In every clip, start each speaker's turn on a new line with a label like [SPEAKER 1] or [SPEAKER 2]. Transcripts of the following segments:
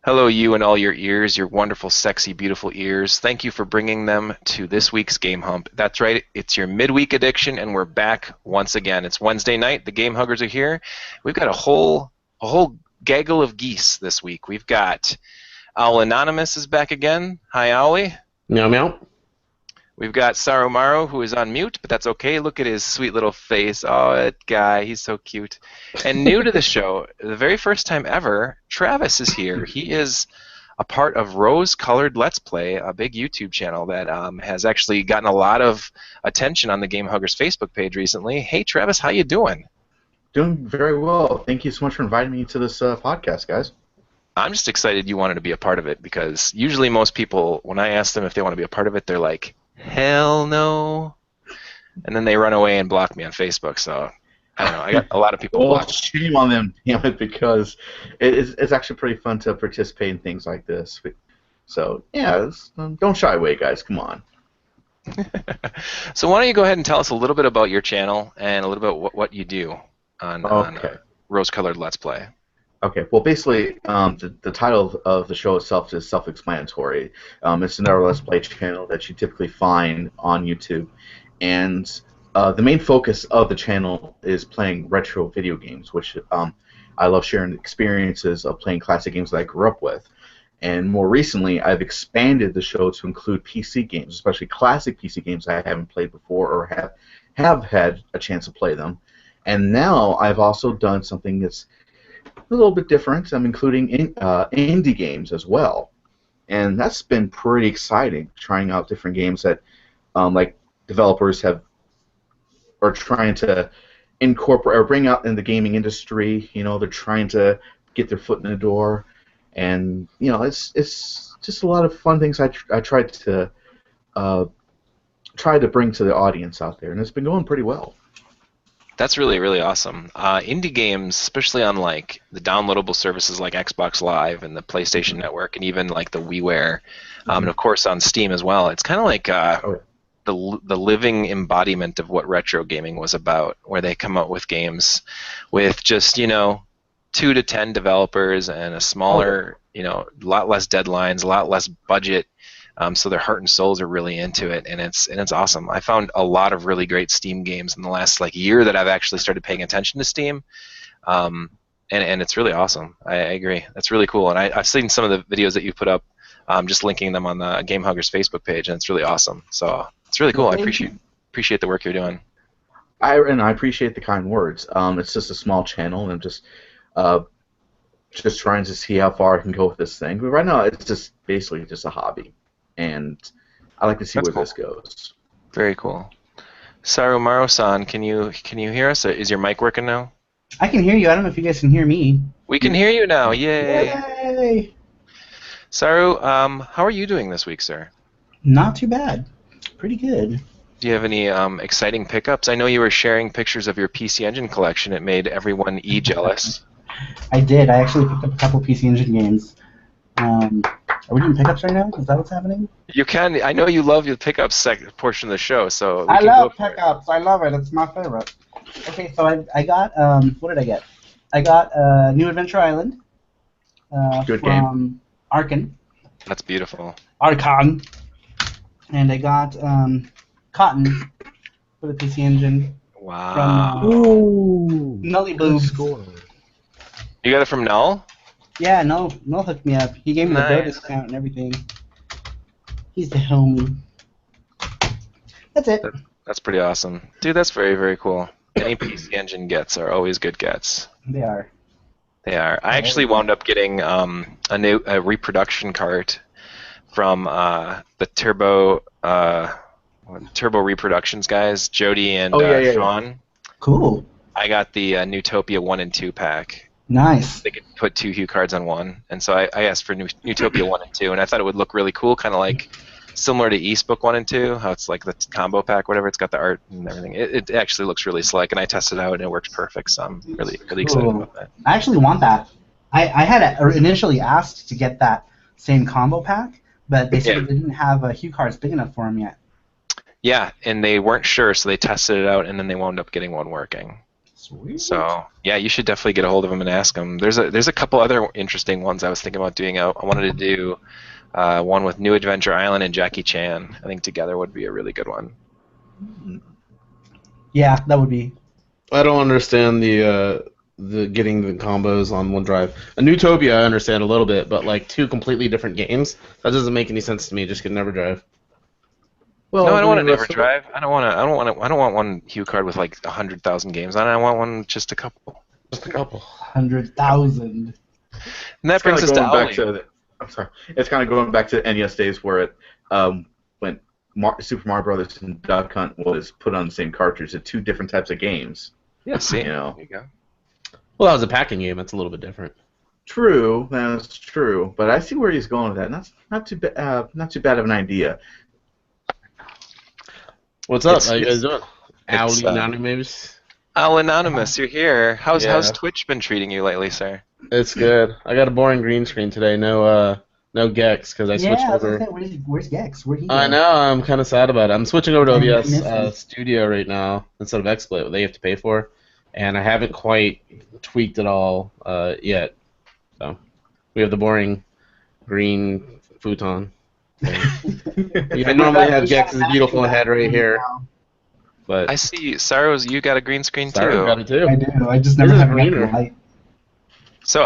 [SPEAKER 1] Hello, you and all your ears, your wonderful, sexy, beautiful ears. Thank you for bringing them to this week's Game Hump. That's right, it's your midweek edition, and we're back once again. It's Wednesday night. The Game Huggers are here. We've got a whole gaggle of geese this week. We've got Owl Anonymous is back again. Hi, Owly.
[SPEAKER 2] Meow meow.
[SPEAKER 1] We've got Sarumaru, who is on mute, but that's okay. Look at his sweet little face. Oh, that guy, he's so cute. And new to the show, the very first time ever, Travis is here. He is a part of Rose Colored Let's Play, a big YouTube channel that has actually gotten a lot of attention on the Game Huggers Facebook page recently. Hey, Travis, how you doing?
[SPEAKER 3] Doing very well. Thank you so much for inviting me to this podcast, guys.
[SPEAKER 1] I'm just excited you wanted to be a part of it because usually most people, when I ask them if they want to be a part of it, they're like, hell no. And then they run away and block me on Facebook. So I don't know. I got a lot of people
[SPEAKER 3] Well,
[SPEAKER 1] blocked.
[SPEAKER 3] shame on them, damn it, because it's actually pretty fun to participate in things like this. So, yeah, don't shy away, guys. Come on.
[SPEAKER 1] So why don't you go ahead and tell us a little bit about your channel and a little bit what you do on Rose Colored Let's Play.
[SPEAKER 3] Okay, well, basically, the title of the show itself is self-explanatory. It's another Let's Play channel that you typically find on YouTube, and the main focus of the channel is playing retro video games, which I love sharing experiences of playing classic games that I grew up with. And more recently, I've expanded the show to include PC games, especially classic PC games I haven't played before or have had a chance to play them. And now I've also done something that's a little bit different. I'm including indie games as well, and that's been pretty exciting. Trying out different games that, like developers are trying to incorporate or bring out in the gaming industry. You know, they're trying to get their foot in the door, and you know, it's just a lot of fun things I tried to bring to the audience out there, and it's been going pretty well.
[SPEAKER 1] That's really, really awesome. Indie games, especially on like the downloadable services like Xbox Live and the PlayStation Network, and even like the WiiWare, and of course on Steam as well. It's kind of like the living embodiment of what retro gaming was about, where they come out with games with just 2 to 10 developers and a smaller, a lot less deadlines, a lot less budget. So their heart and souls are really into it, and it's awesome. I found a lot of really great Steam games in the last year that I've actually started paying attention to Steam, and it's really awesome. I agree. That's really cool, and I've seen some of the videos that you put up, just linking them on the Game Huggers Facebook page, and it's really awesome. So it's really cool. I appreciate the work you're doing.
[SPEAKER 3] I appreciate the kind words. It's just a small channel, and I'm just trying to see how far I can go with this thing. But right now, it's just basically just a hobby. And I like to see where this goes.
[SPEAKER 1] Very cool. Sarumaru-san, can you hear us? Is your mic working now?
[SPEAKER 2] I can hear you. I don't know if you guys can hear me.
[SPEAKER 1] We can hear you now. Yay!
[SPEAKER 2] Yay!
[SPEAKER 1] Saru, how are you doing this week, sir?
[SPEAKER 2] Not too bad. Pretty good.
[SPEAKER 1] Do you have any exciting pickups? I know you were sharing pictures of your PC Engine collection. It made everyone jealous.
[SPEAKER 2] I did. I actually picked up a couple PC Engine games. Are we doing pickups right now? Is that what's happening?
[SPEAKER 1] You can. I know you love the pickups portion of the show, so
[SPEAKER 2] I love pickups. I love it. It's my favorite. Okay, so I got what did I get? I got New Adventure Island.
[SPEAKER 3] Good
[SPEAKER 2] from Arkan.
[SPEAKER 1] That's beautiful.
[SPEAKER 2] Arkan. And I got Cotton for the PC Engine.
[SPEAKER 1] Wow.
[SPEAKER 2] From Nully Boobs.
[SPEAKER 1] You got it from Null?
[SPEAKER 2] Yeah, Null hooked me up. He gave me the Go discount and everything. He's the homie. That's it.
[SPEAKER 1] That's pretty awesome. Dude, that's very, very cool. Any PC Engine gets are always good gets.
[SPEAKER 2] They are.
[SPEAKER 1] They are. I actually wound up getting a reproduction cart from the Turbo Reproductions guys, Jody and Sean.
[SPEAKER 2] Cool.
[SPEAKER 1] I got the Newtopia 1 and 2 pack.
[SPEAKER 2] Nice.
[SPEAKER 1] They could put 2 hue cards on one, and so I asked for Newtopia 1 and 2, and I thought it would look really cool, kind of like similar to Eastbook 1 and 2, how it's like the combo pack, whatever. It's got the art and everything. It actually looks really slick, and I tested it out, and it works perfect, so I'm really excited about that.
[SPEAKER 2] I actually want that. I had initially asked to get that same combo pack, but they said they didn't have hue cards big enough for them yet.
[SPEAKER 1] Yeah, and they weren't sure, so they tested it out, and then they wound up getting one working.
[SPEAKER 2] Sweet.
[SPEAKER 1] So yeah, you should definitely get a hold of him and ask him. There's a couple other interesting ones I was thinking about doing. I wanted to do one with New Adventure Island and Jackie Chan. I think together would be a really good one.
[SPEAKER 2] Yeah, that would be.
[SPEAKER 4] I don't understand the getting the combos on OneDrive. A Newtopia I understand a little bit, but like two completely different games, that doesn't make any sense to me. Just get an EverDrive.
[SPEAKER 3] Well,
[SPEAKER 1] No, I don't want an
[SPEAKER 3] the-
[SPEAKER 1] EverDrive. I don't want one Hue card with like 100,000 games on it. I want one with just a couple.
[SPEAKER 4] Just a couple.
[SPEAKER 2] 100,000.
[SPEAKER 1] And that brings us to Owly.
[SPEAKER 3] I'm sorry. It's kind of going back to NES days where it when Super Mario Brothers and Duck Hunt was put on the same cartridge. It's two different types of games.
[SPEAKER 1] Yeah, see,
[SPEAKER 3] You know.
[SPEAKER 1] there you go.
[SPEAKER 4] Well, that was a packing game. That's a little bit different.
[SPEAKER 3] True, that's true. But I see where he's going with that. And that's not too bad of an idea.
[SPEAKER 4] What's up?
[SPEAKER 1] It's-
[SPEAKER 4] How you guys doing?
[SPEAKER 1] it's,
[SPEAKER 4] Owly Anonymous.
[SPEAKER 1] Al Anonymous, you're here. How's
[SPEAKER 4] Yeah.
[SPEAKER 1] Twitch been treating you lately, sir?
[SPEAKER 4] It's good. I got a boring green screen today. No Gex because I switched
[SPEAKER 2] Yeah, I was
[SPEAKER 4] over.
[SPEAKER 2] gonna say, where's Gex? Where'd he go?
[SPEAKER 4] I know. I'm kind of sad about it. I'm switching over to
[SPEAKER 2] I
[SPEAKER 4] OBS
[SPEAKER 2] miss him.
[SPEAKER 4] Studio right now instead of XSplit, what they have to pay for, and I haven't quite tweaked it all yet. So we have the boring green futon. I normally have Gex's beautiful head right here, but
[SPEAKER 1] I see, Saros, you got a green screen
[SPEAKER 4] sorry,
[SPEAKER 1] too.
[SPEAKER 4] got it too.
[SPEAKER 2] I do. I just never
[SPEAKER 4] This is
[SPEAKER 2] have it
[SPEAKER 4] greener.
[SPEAKER 2] light.
[SPEAKER 1] So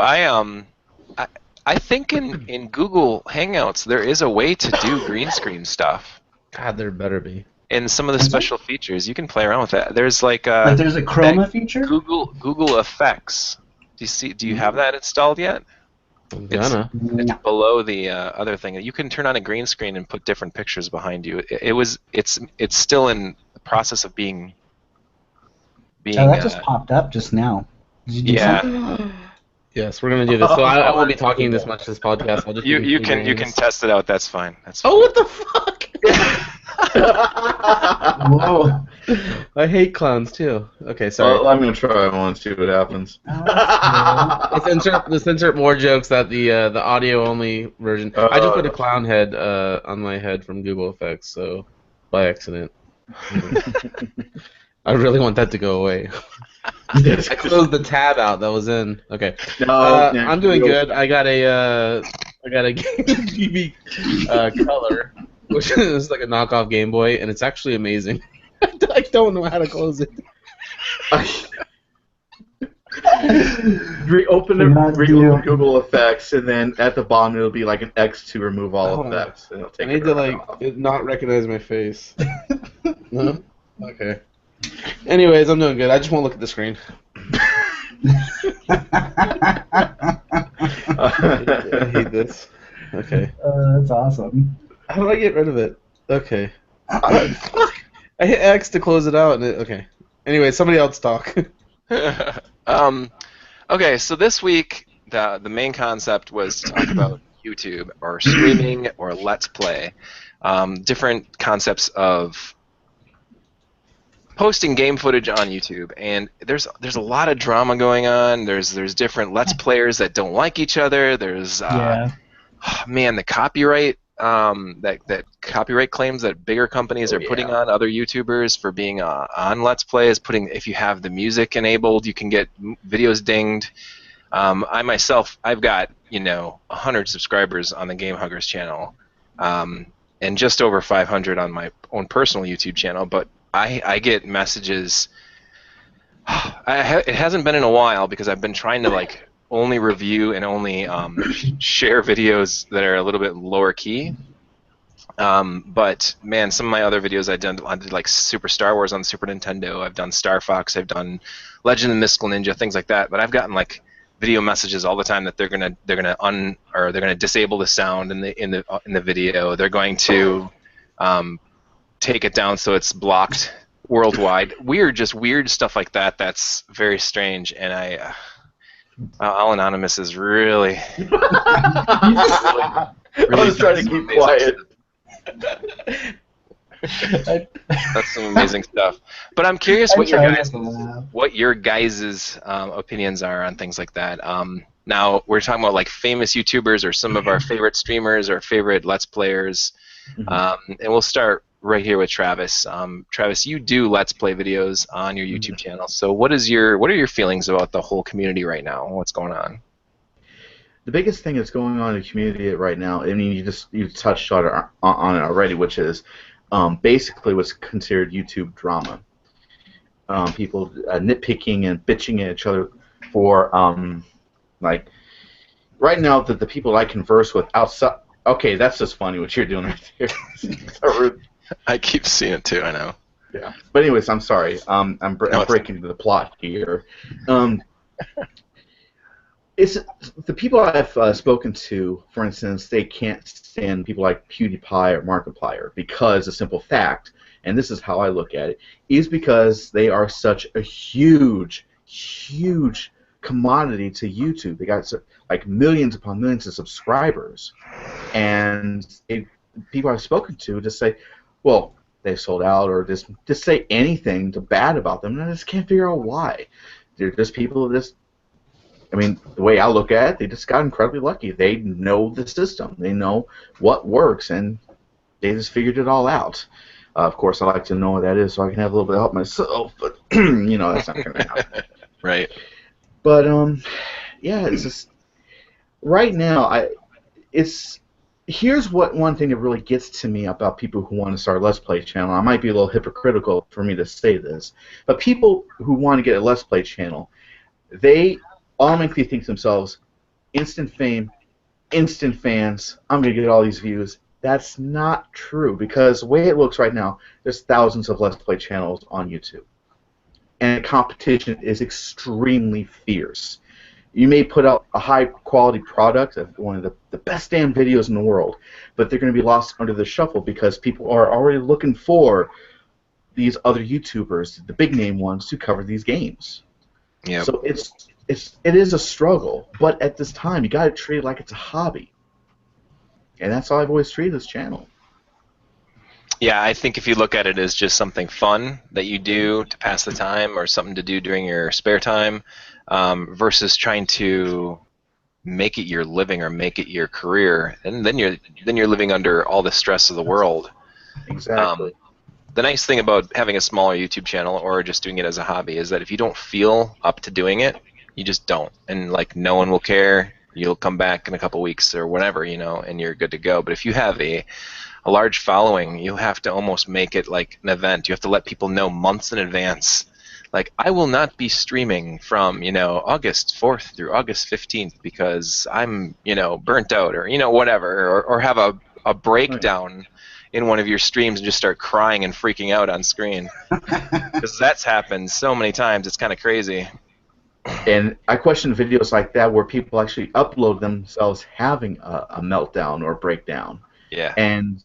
[SPEAKER 1] I think in Google Hangouts there is a way to do green screen stuff.
[SPEAKER 4] God, there better be.
[SPEAKER 1] In some of the
[SPEAKER 2] Is there?
[SPEAKER 1] special features, you can play around with that. There's like
[SPEAKER 2] Like there's a chroma feature?
[SPEAKER 1] Google Effects. Do you have that installed yet?
[SPEAKER 4] I'm
[SPEAKER 1] It's-
[SPEAKER 4] gonna.
[SPEAKER 2] No.
[SPEAKER 1] Below the other thing, you can turn on a green screen and put different pictures behind you. It's still in the process of being.
[SPEAKER 2] Oh, that just popped up just now. Did you do
[SPEAKER 1] Yeah.
[SPEAKER 2] something?
[SPEAKER 4] Yes, we're gonna do this. So I won't be talking this much this podcast. I'll just
[SPEAKER 1] You
[SPEAKER 4] be
[SPEAKER 1] you can
[SPEAKER 4] configuring
[SPEAKER 1] test it out. That's fine. That's fine.
[SPEAKER 4] Oh, what the fuck!
[SPEAKER 2] Whoa.
[SPEAKER 4] I hate clowns too. Okay, sorry.
[SPEAKER 3] Well, I'm gonna try one and see what happens.
[SPEAKER 2] Oh, that's
[SPEAKER 4] Let's insert more jokes that the audio only version. I just put a clown head on my head from Google Effects, so by accident. I really want that to go away. I closed the tab out that was in. Okay.
[SPEAKER 3] No, yeah,
[SPEAKER 4] I'm doing
[SPEAKER 3] you-
[SPEAKER 4] good. I got a GB Color, which is like a knockoff Game Boy, and it's actually amazing. I don't know how to close it.
[SPEAKER 3] Reopen
[SPEAKER 2] Cannot do.
[SPEAKER 3] Google Effects, and then at the bottom it'll be like an X to remove all
[SPEAKER 4] Oh.
[SPEAKER 3] effects. And it'll
[SPEAKER 4] I
[SPEAKER 3] take
[SPEAKER 4] need
[SPEAKER 3] it
[SPEAKER 4] to
[SPEAKER 3] right
[SPEAKER 4] like
[SPEAKER 3] off.
[SPEAKER 4] it not recognize my face. No? Okay. Anyways, I'm doing good. I just won't look at the screen. I hate this. Okay.
[SPEAKER 2] That's awesome.
[SPEAKER 4] How do I get rid of it? Okay. Fuck! I hit X to close it out. And okay. Anyway, somebody else talk.
[SPEAKER 1] Okay, so this week the main concept was to talk about YouTube or streaming or Let's Play, different concepts of posting game footage on YouTube, and there's a lot of drama going on. There's different Let's Players that don't like each other. There's
[SPEAKER 2] Yeah.
[SPEAKER 1] man, the copyright that copyright claims that bigger companies are putting on other YouTubers for being on Let's Plays. If you have the music enabled, you can get videos dinged. I myself, I've got 100 subscribers on the Gamehuggers channel, and just over 500 on my own personal YouTube channel. But I get messages. It hasn't been in a while because I've been trying to like only review and only share videos that are a little bit lower key. But man, some of my other videos I did like Super Star Wars on Super Nintendo. I've done Star Fox. I've done Legend of the Mystical Ninja, things like that. But I've gotten like video messages all the time that they're gonna disable the sound in the video. They're going to take it down so it's blocked worldwide. Weird stuff like that. That's very strange, and Al Anonymous is really.
[SPEAKER 3] I was trying to keep quiet.
[SPEAKER 1] That's some amazing stuff. But I'm curious what your guys' opinions are on things like that. Now we're talking about like famous YouTubers or some of our favorite streamers or favorite Let's Players, and we'll start right here with Travis. Travis, you do Let's Play videos on your YouTube channel. So what are your feelings about the whole community right now? What's going on?
[SPEAKER 3] The biggest thing that's going on in the community right now, I mean, you touched on it already, which is basically what's considered YouTube drama. People nitpicking and bitching at each other for like right now the people I converse with outside. Okay, that's just funny what you're doing right there.
[SPEAKER 1] I keep seeing it too. I know.
[SPEAKER 3] Yeah, but anyways, I'm sorry. I'm breaking the plot here. It's the people I've spoken to, for instance, they can't stand people like PewDiePie or Markiplier because the simple fact, and this is how I look at it, is because they are such a huge commodity to YouTube. They got like millions upon millions of subscribers, and people I've spoken to just say, well, they sold out, or just say anything bad about them, and I just can't figure out why. They're just people that just, I mean, the way I look at it, they just got incredibly lucky. They know the system. They know what works, and they just figured it all out. Of course, I like to know what that is so I can have a little bit of help myself, but, you know, that's not going to happen.
[SPEAKER 1] Right.
[SPEAKER 3] But, yeah, it's just, right now, here's one thing that really gets to me about people who want to start a Let's Play channel. I might be a little hypocritical for me to say this, but people who want to get a Let's Play channel, they automatically think to themselves, instant fame, instant fans, I'm going to get all these views. That's not true, because the way it looks right now, there's thousands of Let's Play channels on YouTube. And the competition is extremely fierce. You may put out a high-quality product, one of the best damn videos in the world, but they're going to be lost under the shuffle because people are already looking for these other YouTubers, the big-name ones, to cover these games.
[SPEAKER 1] Yeah.
[SPEAKER 3] So it is a struggle, but at this time, you got to treat it like it's a hobby. And that's how I've always treated this channel.
[SPEAKER 1] Yeah, I think if you look at it as just something fun that you do to pass the time or something to do during your spare time, versus trying to make it your living or make it your career, and then you're living under all the stress of the world.
[SPEAKER 3] Exactly.
[SPEAKER 1] The nice thing about having a smaller YouTube channel or just doing it as a hobby is that if you don't feel up to doing it, you just don't, and like no one will care. You'll come back in a couple weeks or whatever, you know, and you're good to go. But if you have a large following, you have to almost make it like an event. You have to let people know months in advance. Like, I will not be streaming from, you know, August 4th through August 15th because I'm, you know, burnt out, or, you know, whatever, or have a breakdown in one of your streams and just start crying and freaking out on screen. Because that's happened so many times, it's kind of crazy.
[SPEAKER 3] And I question videos like that where people actually upload themselves having a meltdown or a breakdown.
[SPEAKER 1] Yeah.
[SPEAKER 3] And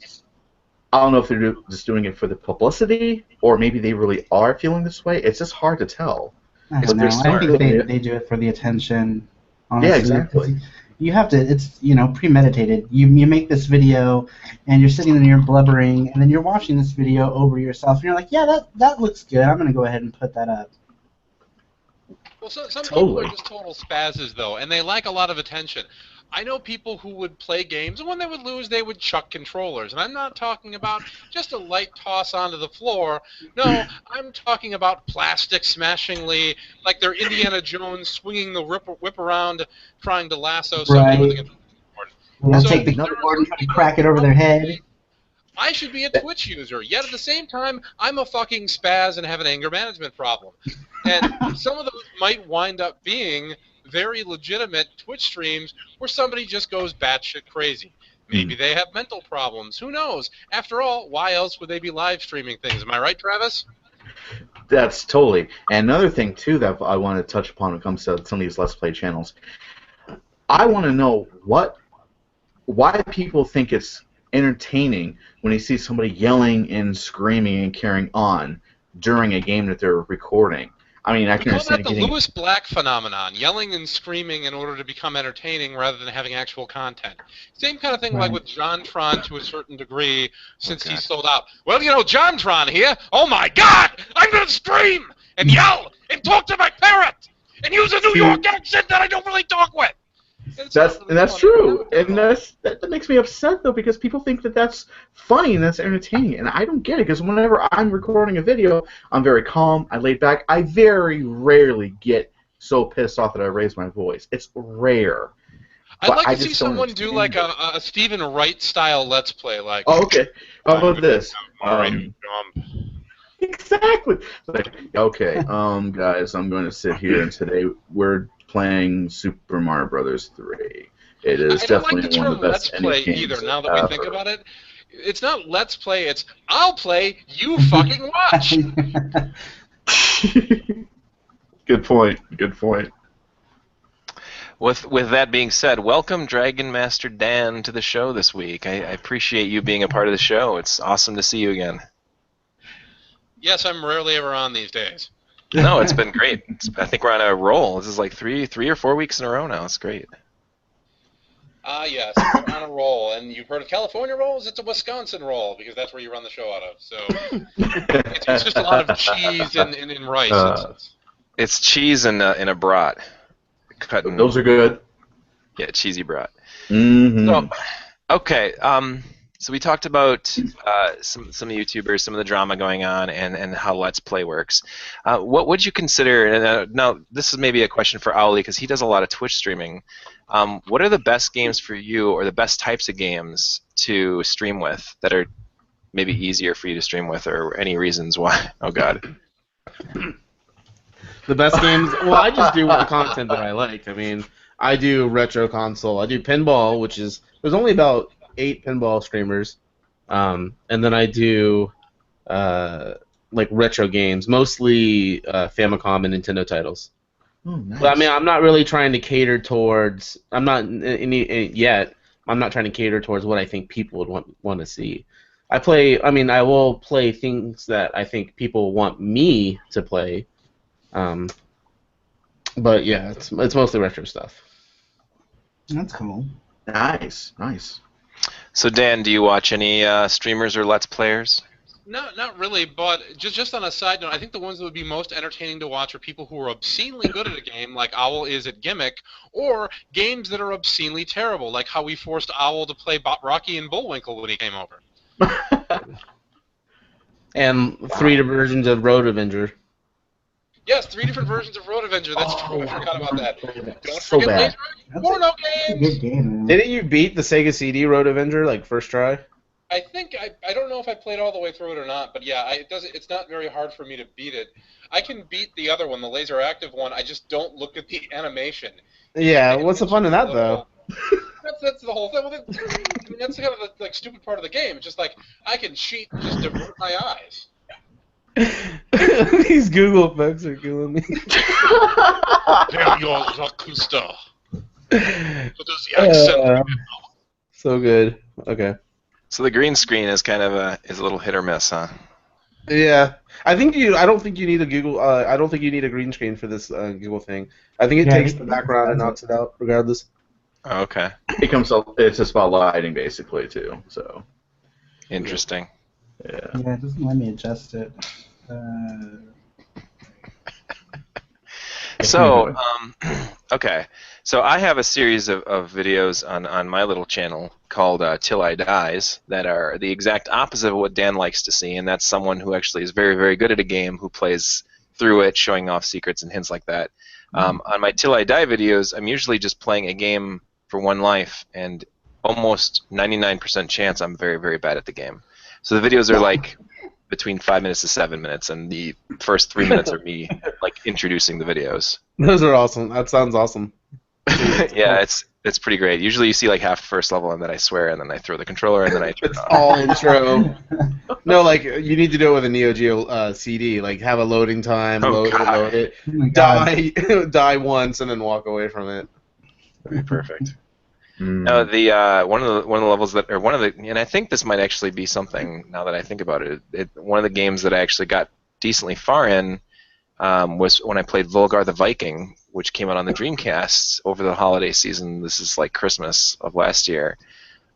[SPEAKER 3] I don't know if they're just doing it for the publicity, or maybe they really are feeling this way. It's just hard to tell.
[SPEAKER 2] I don't know. I think they do it for the attention. Honestly.
[SPEAKER 3] Yeah, exactly.
[SPEAKER 2] You have to. It's, you know, premeditated. You make this video, and you're sitting there, and you're blubbering, and then you're watching this video over yourself, and you're like, yeah, that looks good. I'm gonna go ahead and put that up.
[SPEAKER 5] Well, some people are just total spazzes, though, and they like a lot of attention. I know people who would play games, and when they would lose, they would chuck controllers. And I'm not talking about just a light toss onto the floor. No, I'm talking about plastic smashingly, like they're Indiana Jones swinging the whip around, trying to lasso somebody with a controller.
[SPEAKER 2] They'll take the keyboard and try to crack it over their head.
[SPEAKER 5] I should be a Twitch user, yet at the same time, I'm a fucking spaz and have an anger management problem. And some of those might wind up being very legitimate Twitch streams where somebody just goes batshit crazy. Maybe they have mental problems. Who knows? After all, why else would they be live streaming things? Am I right, Travis?
[SPEAKER 3] That's totally. And another thing, too, that I want to touch upon when it comes to some of these Let's Play channels, I want to know why people think it's entertaining when they see somebody yelling and screaming and carrying on during a game that they're recording. I mean, I can understand
[SPEAKER 5] that the Lewis Black phenomenon, yelling and screaming in order to become entertaining rather than having actual content. Same kind of thing like with JonTron to a certain degree, since he's sold out. Well, you know, JonTron here, oh my God, I'm going to scream and yell and talk to my parrot and use a New York accent that I don't really talk with. It's
[SPEAKER 3] That's
[SPEAKER 5] not
[SPEAKER 3] and that's
[SPEAKER 5] funny.
[SPEAKER 3] true, and that makes me upset though because people think that that's funny and that's entertaining, and I don't get it because whenever I'm recording a video, I'm very calm, I laid back. I very rarely get so pissed off that I raise my voice. It's rare.
[SPEAKER 5] I'd
[SPEAKER 3] But
[SPEAKER 5] like
[SPEAKER 3] I
[SPEAKER 5] to see
[SPEAKER 3] just don't
[SPEAKER 5] someone do
[SPEAKER 3] understand
[SPEAKER 5] like
[SPEAKER 3] it.
[SPEAKER 5] a Stephen Wright style Let's Play, like.
[SPEAKER 3] Oh, okay. How about this?
[SPEAKER 5] Mario Jump.
[SPEAKER 3] Exactly. It's like, okay, guys, I'm going to sit here, and today we're playing Super Mario Brothers 3. It is
[SPEAKER 5] I don't like the
[SPEAKER 3] definitely one of
[SPEAKER 5] term
[SPEAKER 3] the
[SPEAKER 5] Let's
[SPEAKER 3] best
[SPEAKER 5] Play
[SPEAKER 3] NES
[SPEAKER 5] either.
[SPEAKER 3] games
[SPEAKER 5] Now that we
[SPEAKER 3] ever.
[SPEAKER 5] think about it, it's not Let's Play. It's I'll play. You fucking watch.
[SPEAKER 3] Good point. Good point.
[SPEAKER 1] With that being said, welcome Dragon Master Dan to the show this week. I appreciate you being a part of the show. It's awesome to see you again.
[SPEAKER 5] Yes, I'm rarely ever on these days.
[SPEAKER 1] No, it's been great. I think we're on a roll. This is like three or 4 weeks in a row now. It's great.
[SPEAKER 5] Yes, we're on a roll. And you've heard of California rolls? It's a Wisconsin roll, because that's where you run the show out of. So it's just a lot of cheese and rice.
[SPEAKER 1] It's cheese in a brat.
[SPEAKER 3] Those are good.
[SPEAKER 1] Yeah, cheesy brat.
[SPEAKER 3] Mm-hmm.
[SPEAKER 1] So, okay. So we talked about some YouTubers, some of the drama going on, and how Let's Play works. What would you consider? And now this is maybe a question for Owly because he does a lot of Twitch streaming. What are the best games for you, or the best types of games to stream with that are maybe easier for you to stream with, or any reasons why? Oh God.
[SPEAKER 4] The best games. Well, I just do the content that I like. I mean, I do retro console. I do pinball, which is there's only about 8 pinball streamers, and then I do like retro games, mostly Famicom and Nintendo titles.
[SPEAKER 3] Oh, nice.
[SPEAKER 4] But I mean, I'm not really trying to cater towards. I'm not yet. I'm not trying to cater towards what I think people would want to see. I play. I mean, I will play things that I think people want me to play. But yeah, it's mostly retro stuff.
[SPEAKER 2] That's cool.
[SPEAKER 3] Nice, nice.
[SPEAKER 1] So Dan, do you watch any streamers or Let's Players?
[SPEAKER 5] No, not really, but just on a side note, I think the ones that would be most entertaining to watch are people who are obscenely good at a game, like Owl is at Gimmick, or games that are obscenely terrible, like how we forced Owl to play Rocky and Bullwinkle when he came over.
[SPEAKER 4] And 3 versions of Road Avenger.
[SPEAKER 5] Yes, 3 different versions of Road Avenger. That's true. I forgot about that. Don't
[SPEAKER 3] So
[SPEAKER 5] forget
[SPEAKER 3] bad.
[SPEAKER 5] Laser Porno
[SPEAKER 2] It's a
[SPEAKER 5] games.
[SPEAKER 2] good game, man.
[SPEAKER 4] Didn't you beat the Sega CD Road Avenger like first try?
[SPEAKER 5] I think I don't know if I played all the way through it or not, but yeah, it's not very hard for me to beat it. I can beat the other one, the laser active one. I just don't look at the animation.
[SPEAKER 4] Yeah, what's the fun in that though?
[SPEAKER 5] That's the whole thing. Well, I mean, that's kind of the stupid part of the game. It's just like I can cheat and just divert my eyes.
[SPEAKER 4] These Google effects are killing me.
[SPEAKER 5] There you are, Zakusta. What does the accent?
[SPEAKER 4] So good. Okay.
[SPEAKER 1] So the green screen is kind of a little hit or miss, huh?
[SPEAKER 4] Yeah, I don't think you need a Google. I don't think you need a green screen for this Google thing. I think it takes the background and knocks it out, regardless.
[SPEAKER 1] Oh, okay.
[SPEAKER 3] It's just about lighting basically too. So.
[SPEAKER 1] Interesting.
[SPEAKER 3] Yeah.
[SPEAKER 2] Yeah, it doesn't let me adjust it.
[SPEAKER 1] So, okay. So I have a series of videos on my little channel called Till I Dies that are the exact opposite of what Dan likes to see, and that's someone who actually is very, very good at a game who plays through it, showing off secrets and hints like that. On my Till I Die videos, I'm usually just playing a game for one life, and almost 99% chance I'm very, very bad at the game. So the videos are like between 5 minutes to 7 minutes, and the first 3 minutes are me like introducing the videos.
[SPEAKER 4] Those are awesome. That sounds awesome.
[SPEAKER 1] Yeah, it's pretty great. Usually you see like half the first level, and then I swear, and then I throw the controller, and then I turn it off.
[SPEAKER 4] All intro. No, like you need to do it with a Neo Geo CD. Like have a loading time, load it,
[SPEAKER 2] Oh my God.
[SPEAKER 4] die once, and then walk away from it.
[SPEAKER 1] That'd be perfect. No, the one of the levels that, or one of the, and I think this might actually be something now that I think about it. One of the games that I actually got decently far in was when I played Volgar the Viking, which came out on the Dreamcast over the holiday season. This is like Christmas of last year,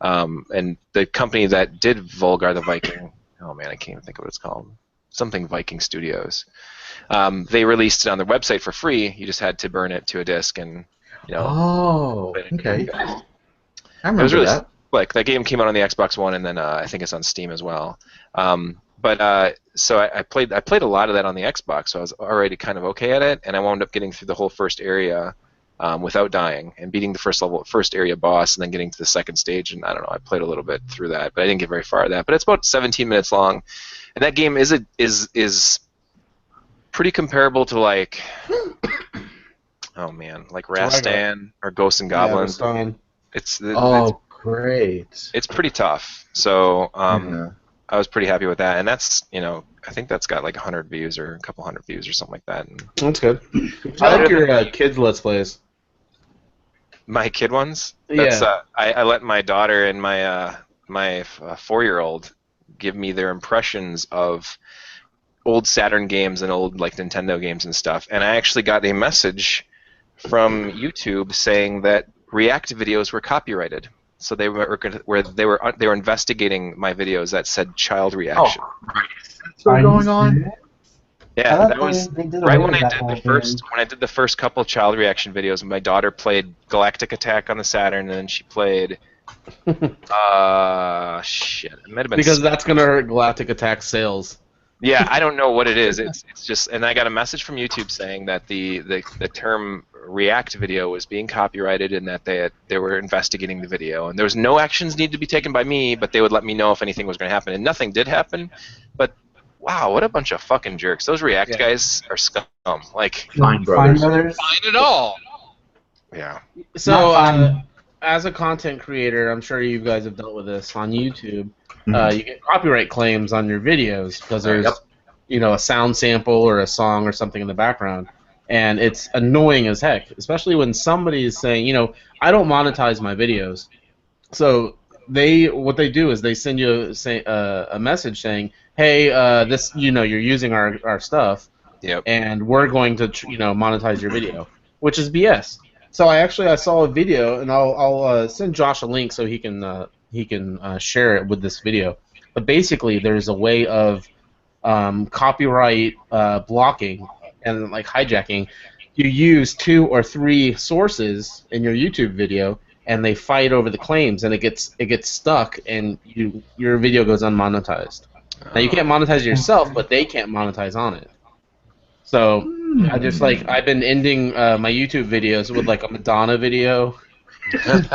[SPEAKER 1] and the company that did Volgar the Viking, oh man, I can't even think of what it's called. Something Viking Studios. They released it on their website for free. You just had to burn it to a disc and You know.
[SPEAKER 3] Oh,
[SPEAKER 1] But
[SPEAKER 3] okay.
[SPEAKER 1] it
[SPEAKER 3] I
[SPEAKER 1] was
[SPEAKER 3] remember
[SPEAKER 1] really
[SPEAKER 3] that.
[SPEAKER 1] slick. That game came out on the Xbox One, and then I think it's on Steam as well. So I played a lot of that on the Xbox, so I was already kind of okay at it, and I wound up getting through the whole first area without dying, and beating the first area boss, and then getting to the second stage. And I don't know, I played a little bit through that, but I didn't get very far at that. But it's about 17 minutes long, and that game is pretty comparable to like, oh man, like Rastan or Ghosts and Goblins.
[SPEAKER 4] Rastan.
[SPEAKER 3] Oh, great.
[SPEAKER 1] It's pretty tough. So
[SPEAKER 3] Yeah.
[SPEAKER 1] I was pretty happy with that, and that's, I think that's got like 100 views or a couple hundred views or something like that. And
[SPEAKER 4] That's good. I like your kids' Let's Plays.
[SPEAKER 1] my kid ones. That's,
[SPEAKER 4] Yeah.
[SPEAKER 1] I let my daughter and my 4-year-old give me their impressions of old Saturn games and old like Nintendo games and stuff, and I actually got a message from YouTube saying that React videos were copyrighted. So they were investigating my videos that said child reaction.
[SPEAKER 3] Oh, right. Is that going on?
[SPEAKER 1] Yeah,
[SPEAKER 2] I thought
[SPEAKER 1] that was
[SPEAKER 2] they did
[SPEAKER 1] right
[SPEAKER 2] away
[SPEAKER 1] when
[SPEAKER 2] with
[SPEAKER 1] I
[SPEAKER 2] that
[SPEAKER 1] did
[SPEAKER 2] whole
[SPEAKER 1] the first
[SPEAKER 2] thing.
[SPEAKER 1] when I did the first couple child reaction videos. My daughter played Galactic Attack on the Saturn, and then she played shit. It might have been
[SPEAKER 4] Because that's gonna hurt Galactic Attack sales.
[SPEAKER 1] Yeah, I don't know what it is. It's just, and I got a message from YouTube saying that the term React video was being copyrighted, and that they were investigating the video, and there was no actions needed to be taken by me, but they would let me know if anything was going to happen, and nothing did happen. But wow, what a bunch of fucking jerks! Those React guys are scum. Like,
[SPEAKER 3] Fine Brothers.
[SPEAKER 5] Fine at all.
[SPEAKER 1] yeah.
[SPEAKER 4] So,
[SPEAKER 2] Not fine.
[SPEAKER 4] as a content creator, I'm sure you guys have dealt with this on YouTube.
[SPEAKER 3] Mhm.
[SPEAKER 4] You get copyright claims on your videos because there's,
[SPEAKER 3] Yep.
[SPEAKER 4] a sound sample or a song or something in the background, and it's annoying as heck, especially when somebody is saying, I don't monetize my videos. So what they do is they send you a message saying, hey, this, you're using our stuff,
[SPEAKER 1] Yep.
[SPEAKER 4] and we're going to monetize your video, which is BS. So I saw a video, and I'll send Josh a link so he can share it with this video. But basically, there's a way of copyright blocking and like hijacking. You use 2 or 3 sources in your YouTube video, and they fight over the claims, and it gets stuck, and your video goes unmonetized. Now you can't monetize yourself, but they can't monetize on it. So I've been ending my YouTube videos with like a Madonna video. Just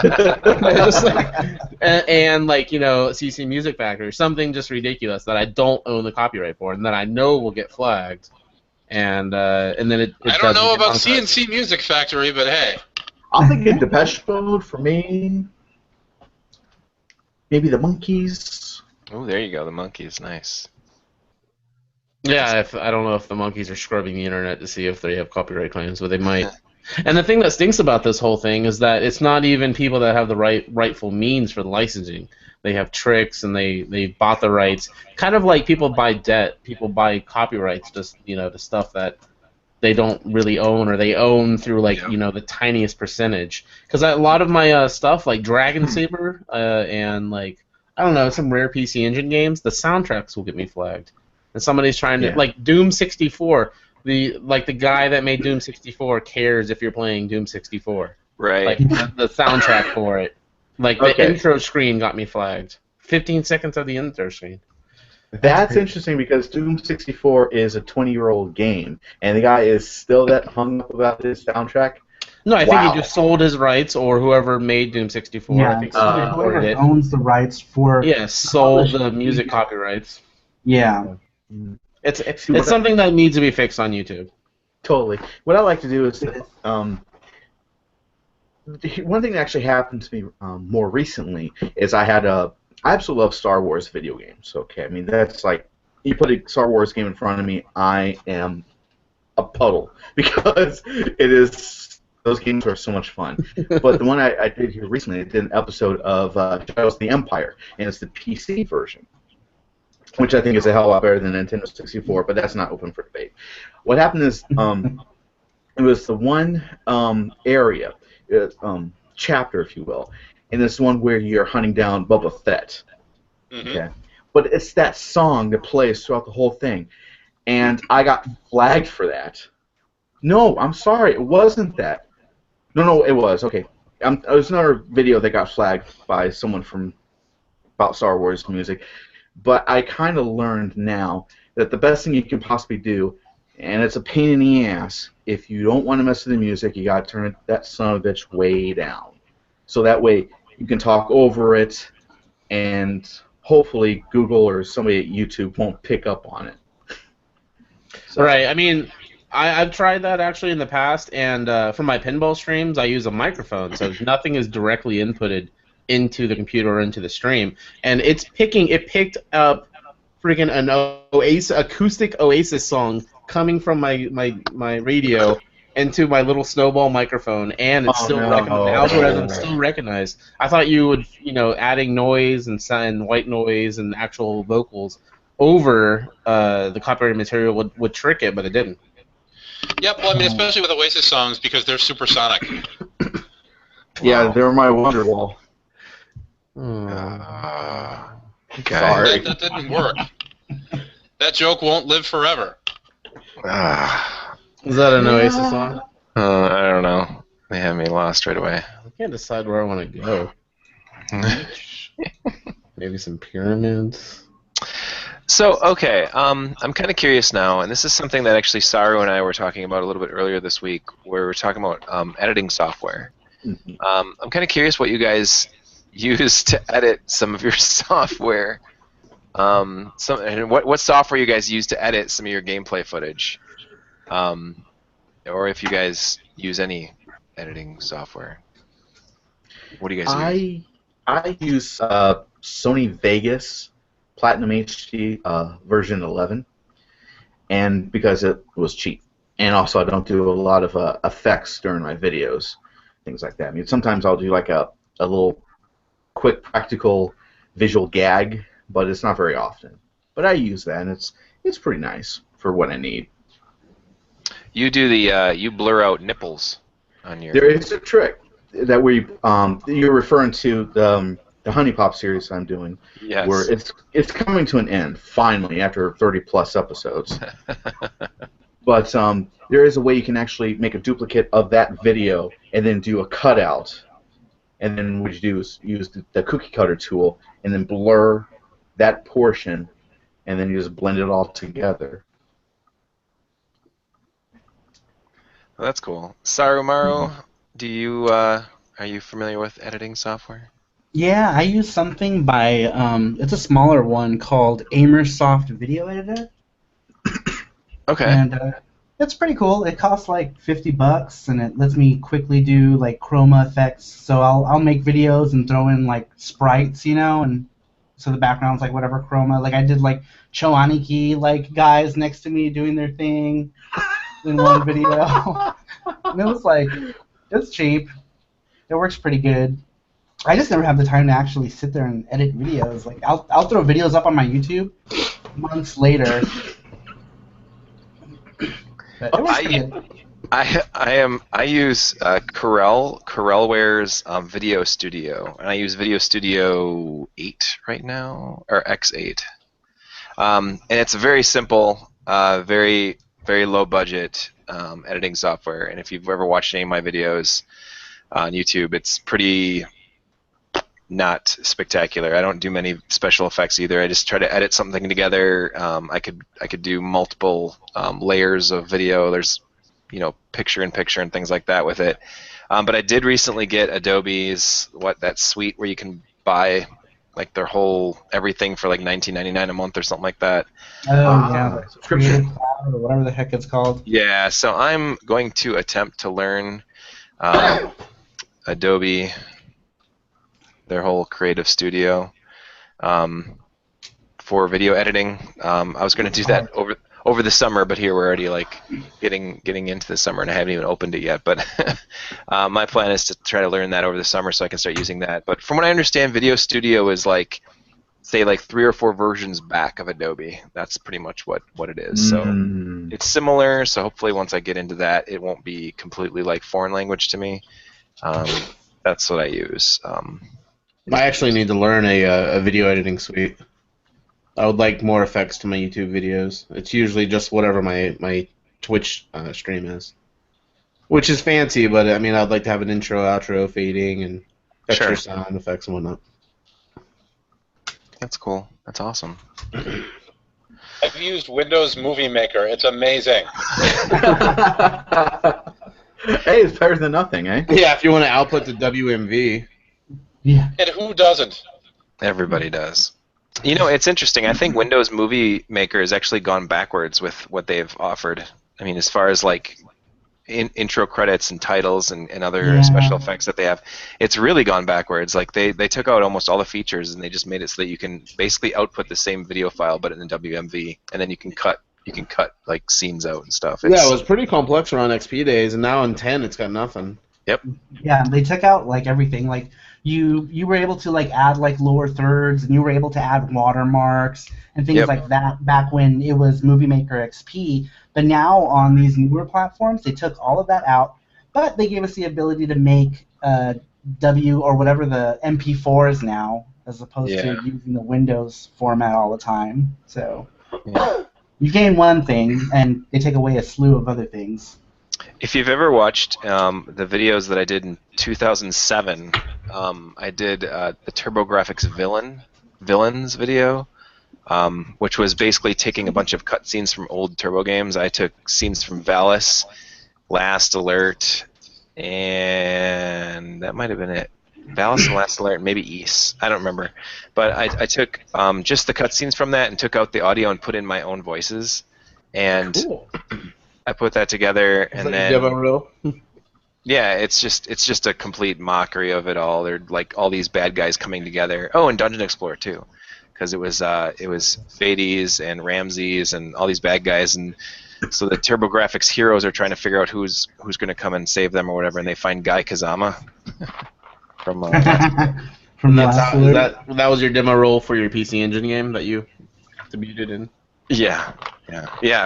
[SPEAKER 4] and CC Music Factory, something just ridiculous that I don't own the copyright for, and that I know will get flagged, and then it
[SPEAKER 5] I don't know about CNC Music Factory, but hey.
[SPEAKER 3] I'm thinking Depeche Mode for me. Maybe the Monkees.
[SPEAKER 1] Oh, there you go. The Monkees, nice.
[SPEAKER 4] Yeah, I don't know if the Monkees are scrubbing the internet to see if they have copyright claims, but they might. And the thing that stinks about this whole thing is that it's not even people that have the rightful means for the licensing. They have tricks, and they bought the rights. Kind of like people buy debt. People buy copyrights to stuff that they don't really own, or they own through the tiniest percentage. Because a lot of my stuff, like Dragon Saber and I don't know, some rare PC Engine games, the soundtracks will get me flagged. And somebody's trying to like Doom 64. The guy that made Doom 64 cares if you're playing Doom 64.
[SPEAKER 1] Right.
[SPEAKER 4] Like the soundtrack for it. Like the intro screen got me flagged. 15 seconds of the intro screen.
[SPEAKER 3] That's interesting because Doom 64 is a 20-year-old game, and the guy is still that hung up about his soundtrack.
[SPEAKER 4] No, I think he just sold his rights, or whoever made Doom 64.
[SPEAKER 2] Yeah,
[SPEAKER 4] I think
[SPEAKER 2] whoever owns the rights for.
[SPEAKER 4] Yeah, sold the music copyrights.
[SPEAKER 2] Yeah.
[SPEAKER 4] It's something that needs to be fixed on YouTube.
[SPEAKER 3] Totally. What I like to do is, one thing that actually happened to me more recently is I absolutely love Star Wars video games. Okay, I mean that's like you put a Star Wars game in front of me, I am a puddle because those games are so much fun. But the one I did here recently, I did an episode of Shadows of the Empire, and it's the PC version, which I think is a hell of a lot better than Nintendo 64, but that's not open for debate. What happened is it was the one area, chapter, if you will, and it's the one where you're hunting down Boba Fett.
[SPEAKER 5] Mm-hmm.
[SPEAKER 3] Okay, but it's that song that plays throughout the whole thing, and I got flagged for that. No, I'm sorry, it wasn't that. No, it was okay. It was another video that got flagged by someone from about Star Wars music, but I kind of learned now that the best thing you can possibly do, and it's a pain in the ass, if you don't want to mess with the music, you gotta turn that son of a bitch way down, so that way you can talk over it, and hopefully Google or somebody at YouTube won't pick up on it. So.
[SPEAKER 4] Right. I mean, I've tried that actually in the past, and for my pinball streams, I use a microphone, so nothing is directly inputted into the computer or into the stream, and it picked up freaking an acoustic Oasis song coming from my radio into my little snowball microphone, and it's still the algorithm still recognized. I thought you would, adding noise and white noise and actual vocals over the copyrighted material would trick it, but it didn't.
[SPEAKER 5] Yep, well, I mean, especially with Oasis songs because they're supersonic.
[SPEAKER 3] Yeah, they're my Wonderwall.
[SPEAKER 1] Okay.
[SPEAKER 3] Sorry.
[SPEAKER 5] That didn't work. That joke won't live forever.
[SPEAKER 4] Is that an Oasis song?
[SPEAKER 1] I don't know. They have me lost right away.
[SPEAKER 4] I can't decide where I want to go. Maybe some pyramids.
[SPEAKER 1] So, okay, I'm kind of curious now, and this is something that actually Saru and I were talking about a little bit earlier this week, where we were talking about editing software. I'm kind of curious what you guys use to edit some of your software. And what software you guys use to edit some of your gameplay footage, or if you guys use any editing software. What do you guys use?
[SPEAKER 3] I use Sony Vegas Platinum HD version 11, and because it was cheap, and also I don't do a lot of effects during my videos, things like that. I mean, sometimes I'll do like a little quick practical visual gag, but it's not very often. But I use that, and it's pretty nice for what I need.
[SPEAKER 1] You do the you blur out nipples on your.
[SPEAKER 3] There is a trick that you're referring to the Honey Pop series I'm doing,
[SPEAKER 1] yes.
[SPEAKER 3] Where it's coming to an end finally after 30+ episodes. But there is a way you can actually make a duplicate of that video and then do a cutout, and then what you do is use the cookie cutter tool and then blur that portion, and then you just blend it all together.
[SPEAKER 1] Well, that's cool. Sarumaru, do you are you familiar with editing software?
[SPEAKER 2] Yeah, I use something by it's a smaller one called Amersoft Video Editor.
[SPEAKER 1] Okay.
[SPEAKER 2] And it's pretty cool. It costs like $50, and it lets me quickly do like chroma effects. So I'll make videos and throw in like sprites, and so the background's like whatever chroma. Like I did like Choaniki like guys next to me doing their thing in one video. And it was like, it's cheap. It works pretty good. I just never have the time to actually sit there and edit videos. Like I'll throw videos up on my YouTube months later.
[SPEAKER 1] I use Corelware's Video Studio, and I use Video Studio 8 right now, or X8. And it's a very simple, very low budget editing software. And if you've ever watched any of my videos on YouTube, it's pretty not spectacular. I don't do many special effects either. I just try to edit something together. I could do multiple layers of video. There's picture-in-picture and things like that with it. But I did recently get Adobe's that suite where you can buy like their whole everything for like $19.99 a month or something like that.
[SPEAKER 2] Oh yeah, subscription or whatever the heck it's called.
[SPEAKER 1] Yeah, so I'm going to attempt to learn Adobe, their whole creative studio for video editing. I was going to do that over the summer, but here we're already like getting into the summer, and I haven't even opened it yet. But my plan is to try to learn that over the summer so I can start using that. But from what I understand, Video Studio is like, say, like 3 or 4 versions back of Adobe. That's pretty much what it is. So it's similar. So hopefully once I get into that, it won't be completely like foreign language to me. That's what I use.
[SPEAKER 4] I actually need to learn a video editing suite. I would like more effects to my YouTube videos. It's usually just whatever my Twitch stream is. Which is fancy, but I mean, I'd like to have an intro, outro, fading, and extra
[SPEAKER 1] Sure.
[SPEAKER 4] sound effects and whatnot.
[SPEAKER 1] That's cool. That's awesome.
[SPEAKER 5] I've used Windows Movie Maker. It's amazing.
[SPEAKER 3] Hey, it's better than nothing, eh?
[SPEAKER 4] Yeah, if you want to output to WMV.
[SPEAKER 2] Yeah.
[SPEAKER 5] And who doesn't?
[SPEAKER 1] Everybody does. You know, it's interesting. I think Windows Movie Maker has actually gone backwards with what they've offered. I mean, as far as like intro credits and titles and other special effects that they have, it's really gone backwards. Like they took out almost all the features and they just made it so that you can basically output the same video file but in the WMV, and then you can cut like scenes out and stuff. It's,
[SPEAKER 4] Yeah, it was pretty complex around XP days, and now in 10 it's got nothing.
[SPEAKER 1] Yep.
[SPEAKER 2] Yeah, they took out like everything. Like you were able to like add like lower thirds, and you were able to add watermarks and things like that back when it was Movie Maker XP. But now on these newer platforms, they took all of that out, but they gave us the ability to make W or whatever the MP4 is now, as opposed to using the Windows format all the time. So you gain one thing, and they take away a slew of other things.
[SPEAKER 1] If you've ever watched the videos that I did in 2007, I did the TurboGrafx Villains video, which was basically taking a bunch of cutscenes from old Turbo games. I took scenes from Valis, Last Alert, and that might have been it. Valis and Last Alert, maybe East. I don't remember. But I took just the cutscenes from that and took out the audio and put in my own voices. And
[SPEAKER 4] Cool.
[SPEAKER 1] I put that together, and then
[SPEAKER 4] demo reel?
[SPEAKER 1] yeah, it's just a complete mockery of it all. They're like all these bad guys coming together. Oh, and Dungeon Explorer too, because it was Fades and Ramses and all these bad guys, and so the TurboGrafx heroes are trying to figure out who's going to come and save them or whatever, and they find Guy Kazama from
[SPEAKER 2] From
[SPEAKER 4] that was your demo role for your PC Engine game that you debuted in?
[SPEAKER 1] Yeah.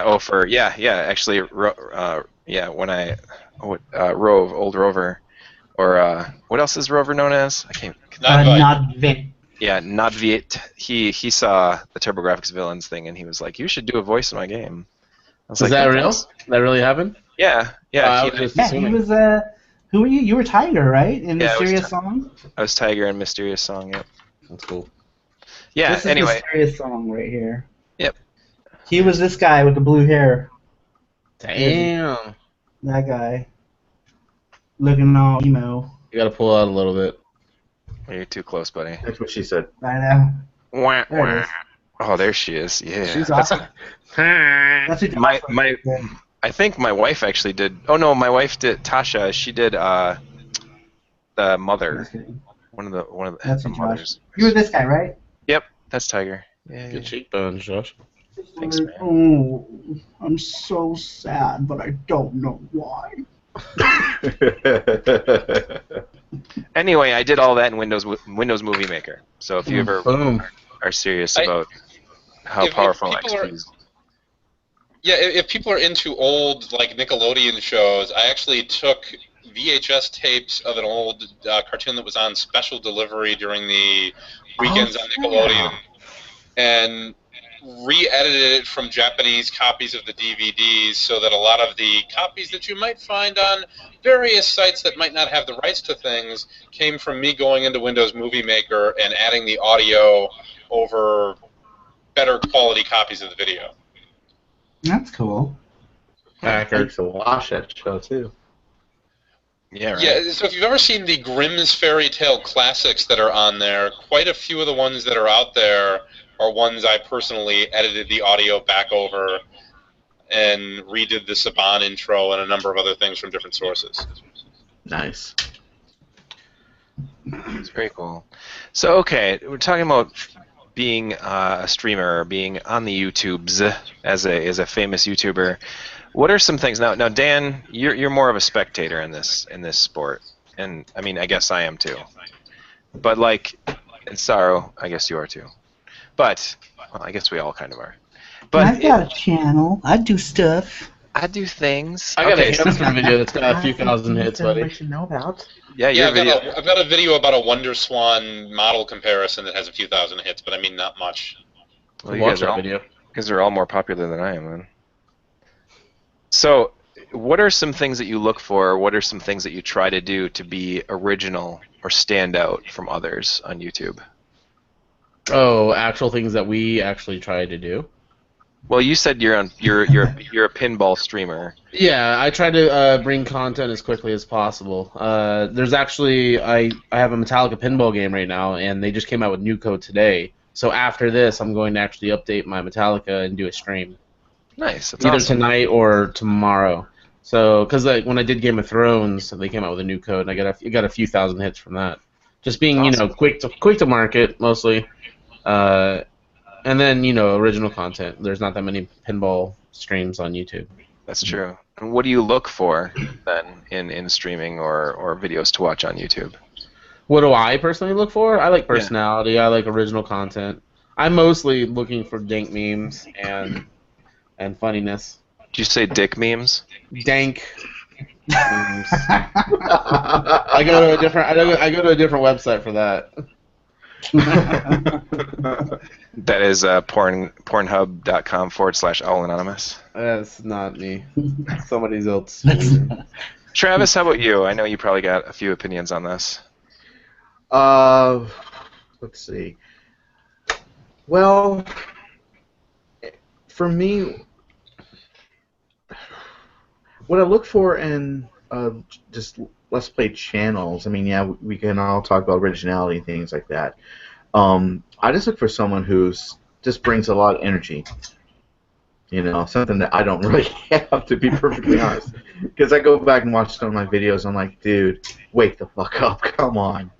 [SPEAKER 1] Oh, for actually, when I Old Rover, or what else is Rover known as? I can't.
[SPEAKER 2] Not Vic.
[SPEAKER 1] Yeah, Nadviet. He saw the TurboGrafx Villains thing, and he was like, "You should do a voice in my game." I was
[SPEAKER 4] Is
[SPEAKER 1] like,
[SPEAKER 4] that
[SPEAKER 1] "Oh,
[SPEAKER 4] real?
[SPEAKER 1] thanks."
[SPEAKER 4] That really happened?
[SPEAKER 1] Yeah.
[SPEAKER 4] I
[SPEAKER 1] he-
[SPEAKER 4] was just
[SPEAKER 2] Yeah,
[SPEAKER 4] assuming.
[SPEAKER 2] he was who were you? You were Tiger, right? In
[SPEAKER 1] Yeah, I was
[SPEAKER 2] Mysterious Song?
[SPEAKER 1] I was Tiger in Mysterious Song. Yep.
[SPEAKER 4] That's cool.
[SPEAKER 1] Yeah.
[SPEAKER 2] This is
[SPEAKER 1] Anyway.
[SPEAKER 2] Mysterious Song right here.
[SPEAKER 1] Yep.
[SPEAKER 2] He was this guy with the blue hair.
[SPEAKER 4] Damn.
[SPEAKER 2] That guy. Looking all emo.
[SPEAKER 4] You gotta pull out a little bit.
[SPEAKER 1] You're too close, buddy.
[SPEAKER 3] That's what she said.
[SPEAKER 2] I know.
[SPEAKER 1] Wah,
[SPEAKER 2] There it
[SPEAKER 1] wah.
[SPEAKER 2] is.
[SPEAKER 1] Oh, there she is. Yeah.
[SPEAKER 2] She's awesome. That's who
[SPEAKER 1] My I think my wife actually did. Oh no, my wife did. Tasha, she did the mother.
[SPEAKER 2] Just kidding.
[SPEAKER 1] One of the
[SPEAKER 2] That's
[SPEAKER 1] the
[SPEAKER 2] who Josh.
[SPEAKER 1] mothers.
[SPEAKER 2] You were this guy, right?
[SPEAKER 1] Yep, that's Tiger. Yeah.
[SPEAKER 4] Good cheekbones, Josh.
[SPEAKER 1] Thanks, man.
[SPEAKER 2] Oh, I'm so sad, but I don't know why.
[SPEAKER 1] Anyway, I did all that in Windows Movie Maker. So if you ever
[SPEAKER 4] Boom.
[SPEAKER 1] are serious
[SPEAKER 5] I-
[SPEAKER 1] about how
[SPEAKER 5] if
[SPEAKER 1] powerful
[SPEAKER 5] people
[SPEAKER 1] XP
[SPEAKER 5] are-
[SPEAKER 1] is.
[SPEAKER 5] Yeah, if people are into old like Nickelodeon shows, I actually took VHS tapes of an old cartoon that was on special delivery during the weekends on Nickelodeon, and re-edited it from Japanese copies of the DVDs so that a lot of the copies that you might find on various sites that might not have the rights to things came from me going into Windows Movie Maker and adding the audio over better quality copies of the video.
[SPEAKER 2] That's cool.
[SPEAKER 3] I used to watch that show too.
[SPEAKER 1] Yeah, right.
[SPEAKER 5] Yeah, so if you've ever seen the Grimm's Fairy Tale classics that are on there, quite a few of the ones that are out there are ones I personally edited the audio back over and redid the Saban intro and a number of other things from different sources.
[SPEAKER 3] Nice.
[SPEAKER 1] It's very cool. So, okay, we're talking about being a streamer, being on the YouTubes as a famous YouTuber. What are some things now? Now, Dan, you're more of a spectator in this sport, and I mean, I guess I am too. But like, and Sorrow, I guess you are too. But well, I guess we all kind of are. But
[SPEAKER 2] I've got a channel. I do stuff.
[SPEAKER 1] I do things.
[SPEAKER 4] I got
[SPEAKER 1] okay,
[SPEAKER 4] a hamster video that's got a few thousand hits, buddy.
[SPEAKER 3] We should know about.
[SPEAKER 1] yeah,
[SPEAKER 5] Yeah,
[SPEAKER 1] your video.
[SPEAKER 5] I've got a video about a Wonder Swan model comparison that has a few thousand hits, but I mean not much.
[SPEAKER 1] Well, you
[SPEAKER 4] Watch
[SPEAKER 1] guys are
[SPEAKER 4] that
[SPEAKER 1] all,
[SPEAKER 4] video.
[SPEAKER 1] because they're all more popular than I am, then. So, what are some things that you look for? What are some things that you try to do to be original or stand out from others on YouTube?
[SPEAKER 4] Oh, actual things that we actually try to do.
[SPEAKER 1] Well, you said you're a pinball streamer.
[SPEAKER 4] Yeah, I try to bring content as quickly as possible. There's actually I have a Metallica pinball game right now, and they just came out with new code today. So after this, I'm going to actually update my Metallica and do a stream.
[SPEAKER 1] Nice. That's
[SPEAKER 4] Either
[SPEAKER 1] awesome.
[SPEAKER 4] tonight or tomorrow. So, because when I did Game of Thrones, they came out with a new code, and I got a few thousand hits from that. Just being,
[SPEAKER 1] Awesome.
[SPEAKER 4] quick to market mostly, and then original content. There's not that many pinball streams on YouTube.
[SPEAKER 1] That's true. And what do you look for then in streaming or videos to watch on YouTube?
[SPEAKER 4] What do I personally look for? I like personality. I like original content. I'm mostly looking for dank memes and funniness.
[SPEAKER 1] Did you say dick memes?
[SPEAKER 4] Dank memes. I go to a different website for that.
[SPEAKER 1] That is pornhub.com/allanonymous.
[SPEAKER 4] That's not me. Somebody else.
[SPEAKER 1] Travis, how about you? I know you probably got a few opinions on this.
[SPEAKER 3] Let's see. Well, for me, what I look for in just Let's Play channels, I mean, yeah, we can all talk about originality and things like that. I just look for someone who's just brings a lot of energy. Something that I don't really have, to be perfectly honest. Because I go back and watch some of my videos, I'm like, dude, wake the fuck up, come on.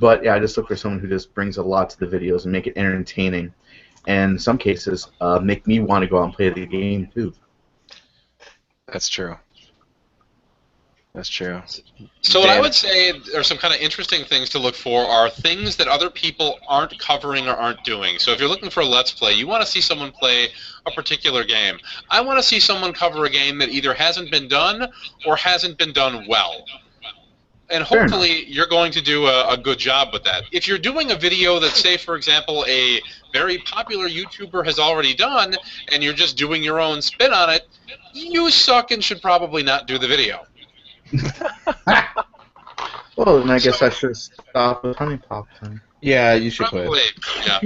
[SPEAKER 3] But yeah, I just look for someone who just brings a lot to the videos and make it entertaining, and in some cases make me want to go out and play the game too.
[SPEAKER 1] That's true. That's true.
[SPEAKER 5] So what I would say are some kind of interesting things to look for are things that other people aren't covering or aren't doing. So if you're looking for a Let's Play, you want to see someone play a particular game. I want to see someone cover a game that either hasn't been done or hasn't been done well. And hopefully you're going to do a good job with that. If you're doing a video that, say, for example, a very popular YouTuber has already done, and you're just doing your own spin on it, you suck and should probably not do the video.
[SPEAKER 3] Well, then I guess I should stop with Honey Pop then.
[SPEAKER 4] Yeah, you should
[SPEAKER 5] Probably, yeah.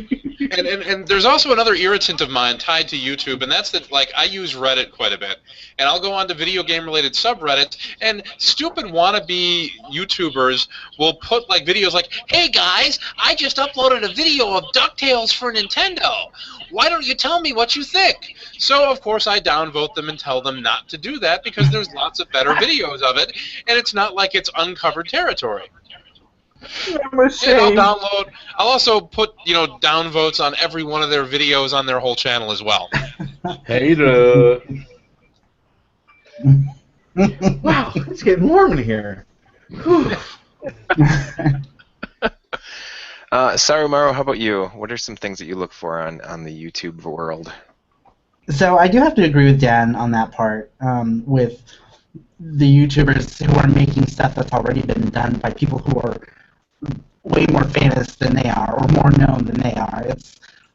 [SPEAKER 5] And there's also another irritant of mine tied to YouTube, and that's that, like, I use Reddit quite a bit. And I'll go on to video game-related subreddits, and stupid wannabe YouTubers will put, like, videos like, hey, guys, I just uploaded a video of DuckTales for Nintendo. Why don't you tell me what you think? So, of course, I downvote them and tell them not to do that because there's lots of better videos of it, and it's not like it's uncovered territory. And I'll also put, downvotes on every one of their videos on their whole channel as well.
[SPEAKER 4] Hater.
[SPEAKER 3] Wow, it's getting warm in here.
[SPEAKER 1] Sarumaru, how about you? What are some things that you look for on the YouTube world?
[SPEAKER 2] So I do have to agree with Dan on that part, with the YouTubers who are making stuff that's already been done by people who are way more famous than they are, or more known than they are.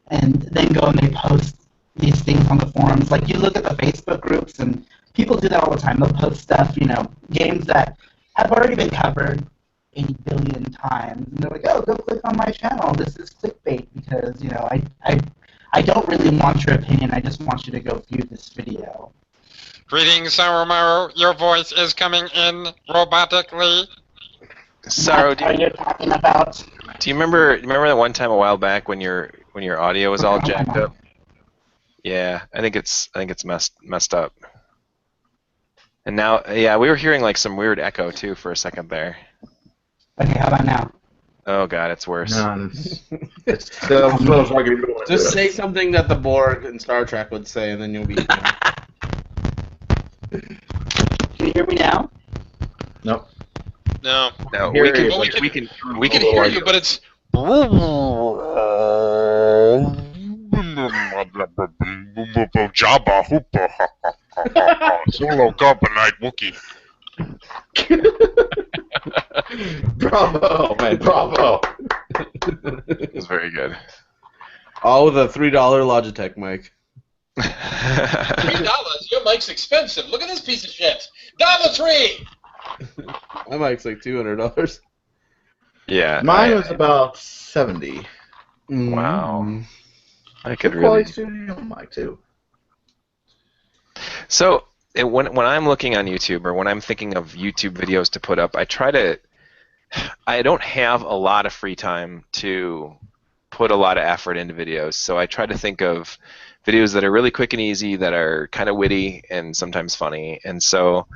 [SPEAKER 2] And then go and they post these things on the forums. Like, you look at the Facebook groups, and people do that all the time. They'll post stuff, games that have already been covered 80 billion times. And they're like, oh, go click on my channel. This is clickbait because, I don't really want your opinion. I just want you to go view this video.
[SPEAKER 5] Greetings, Sarumaru. Your voice is coming in robotically.
[SPEAKER 1] Saru,
[SPEAKER 2] What are you talking about?
[SPEAKER 1] do you remember that one time a while back when your audio was all jacked up? Yeah, I think it's messed up. And now, yeah, we were hearing like some weird echo too for a second there.
[SPEAKER 2] Okay, how about now?
[SPEAKER 1] Oh god, it's worse.
[SPEAKER 3] No, it's still smells like you're doing
[SPEAKER 4] Just
[SPEAKER 3] it.
[SPEAKER 4] say something that the Borg in Star Trek would say, and then you'll be.
[SPEAKER 2] Can you hear me now?
[SPEAKER 3] Nope.
[SPEAKER 5] No.
[SPEAKER 1] No,
[SPEAKER 3] Here
[SPEAKER 1] we
[SPEAKER 3] it
[SPEAKER 1] can
[SPEAKER 3] is.
[SPEAKER 1] we can
[SPEAKER 5] hear
[SPEAKER 1] hear
[SPEAKER 5] you, but it's... Jabba Hoopa. Solo Carbonite Wookie.
[SPEAKER 3] Bravo, man, bravo.
[SPEAKER 1] It's very good.
[SPEAKER 4] All with a $3 Logitech mic.
[SPEAKER 5] $3? Your mic's expensive. Look at this piece of shit. $3.
[SPEAKER 4] My mic's like $200.
[SPEAKER 1] Yeah.
[SPEAKER 3] Mine was about 70.
[SPEAKER 1] Wow. I could
[SPEAKER 3] Good
[SPEAKER 1] really.
[SPEAKER 3] quality studio mic too.
[SPEAKER 1] So when I'm looking on YouTube or when I'm thinking of YouTube videos to put up, I don't have a lot of free time to put a lot of effort into videos. So I try to think of videos that are really quick and easy, that are kind of witty and sometimes funny. And so,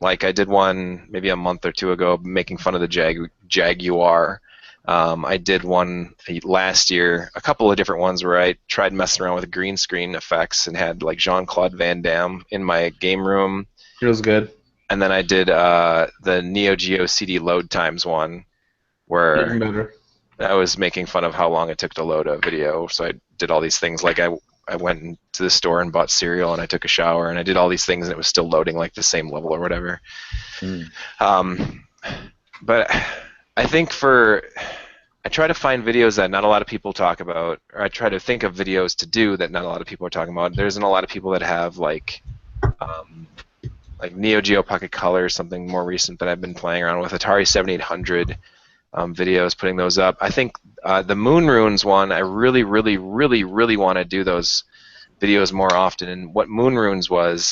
[SPEAKER 1] like I did one maybe a month or two ago making fun of the Jaguar. I did one last year, a couple of different ones where I tried messing around with green screen effects and had like Jean-Claude Van Damme in my game room.
[SPEAKER 4] It was good.
[SPEAKER 1] And then I did the Neo Geo CD load times one, where
[SPEAKER 4] Even better.
[SPEAKER 1] I was making fun of how long it took to load a video. So I did all these things, like I went to the store and bought cereal, and I took a shower, and I did all these things, and it was still loading like the same level or whatever. But I think I try to find videos that not a lot of people talk about, or I try to think of videos to do that not a lot of people are talking about. There isn't a lot of people that have like Neo Geo Pocket Color, something more recent that I've been playing around with, Atari 7800 videos, putting those up. I think the Moon Runes one, I really, really, really, really want to do those videos more often. And what Moon Runes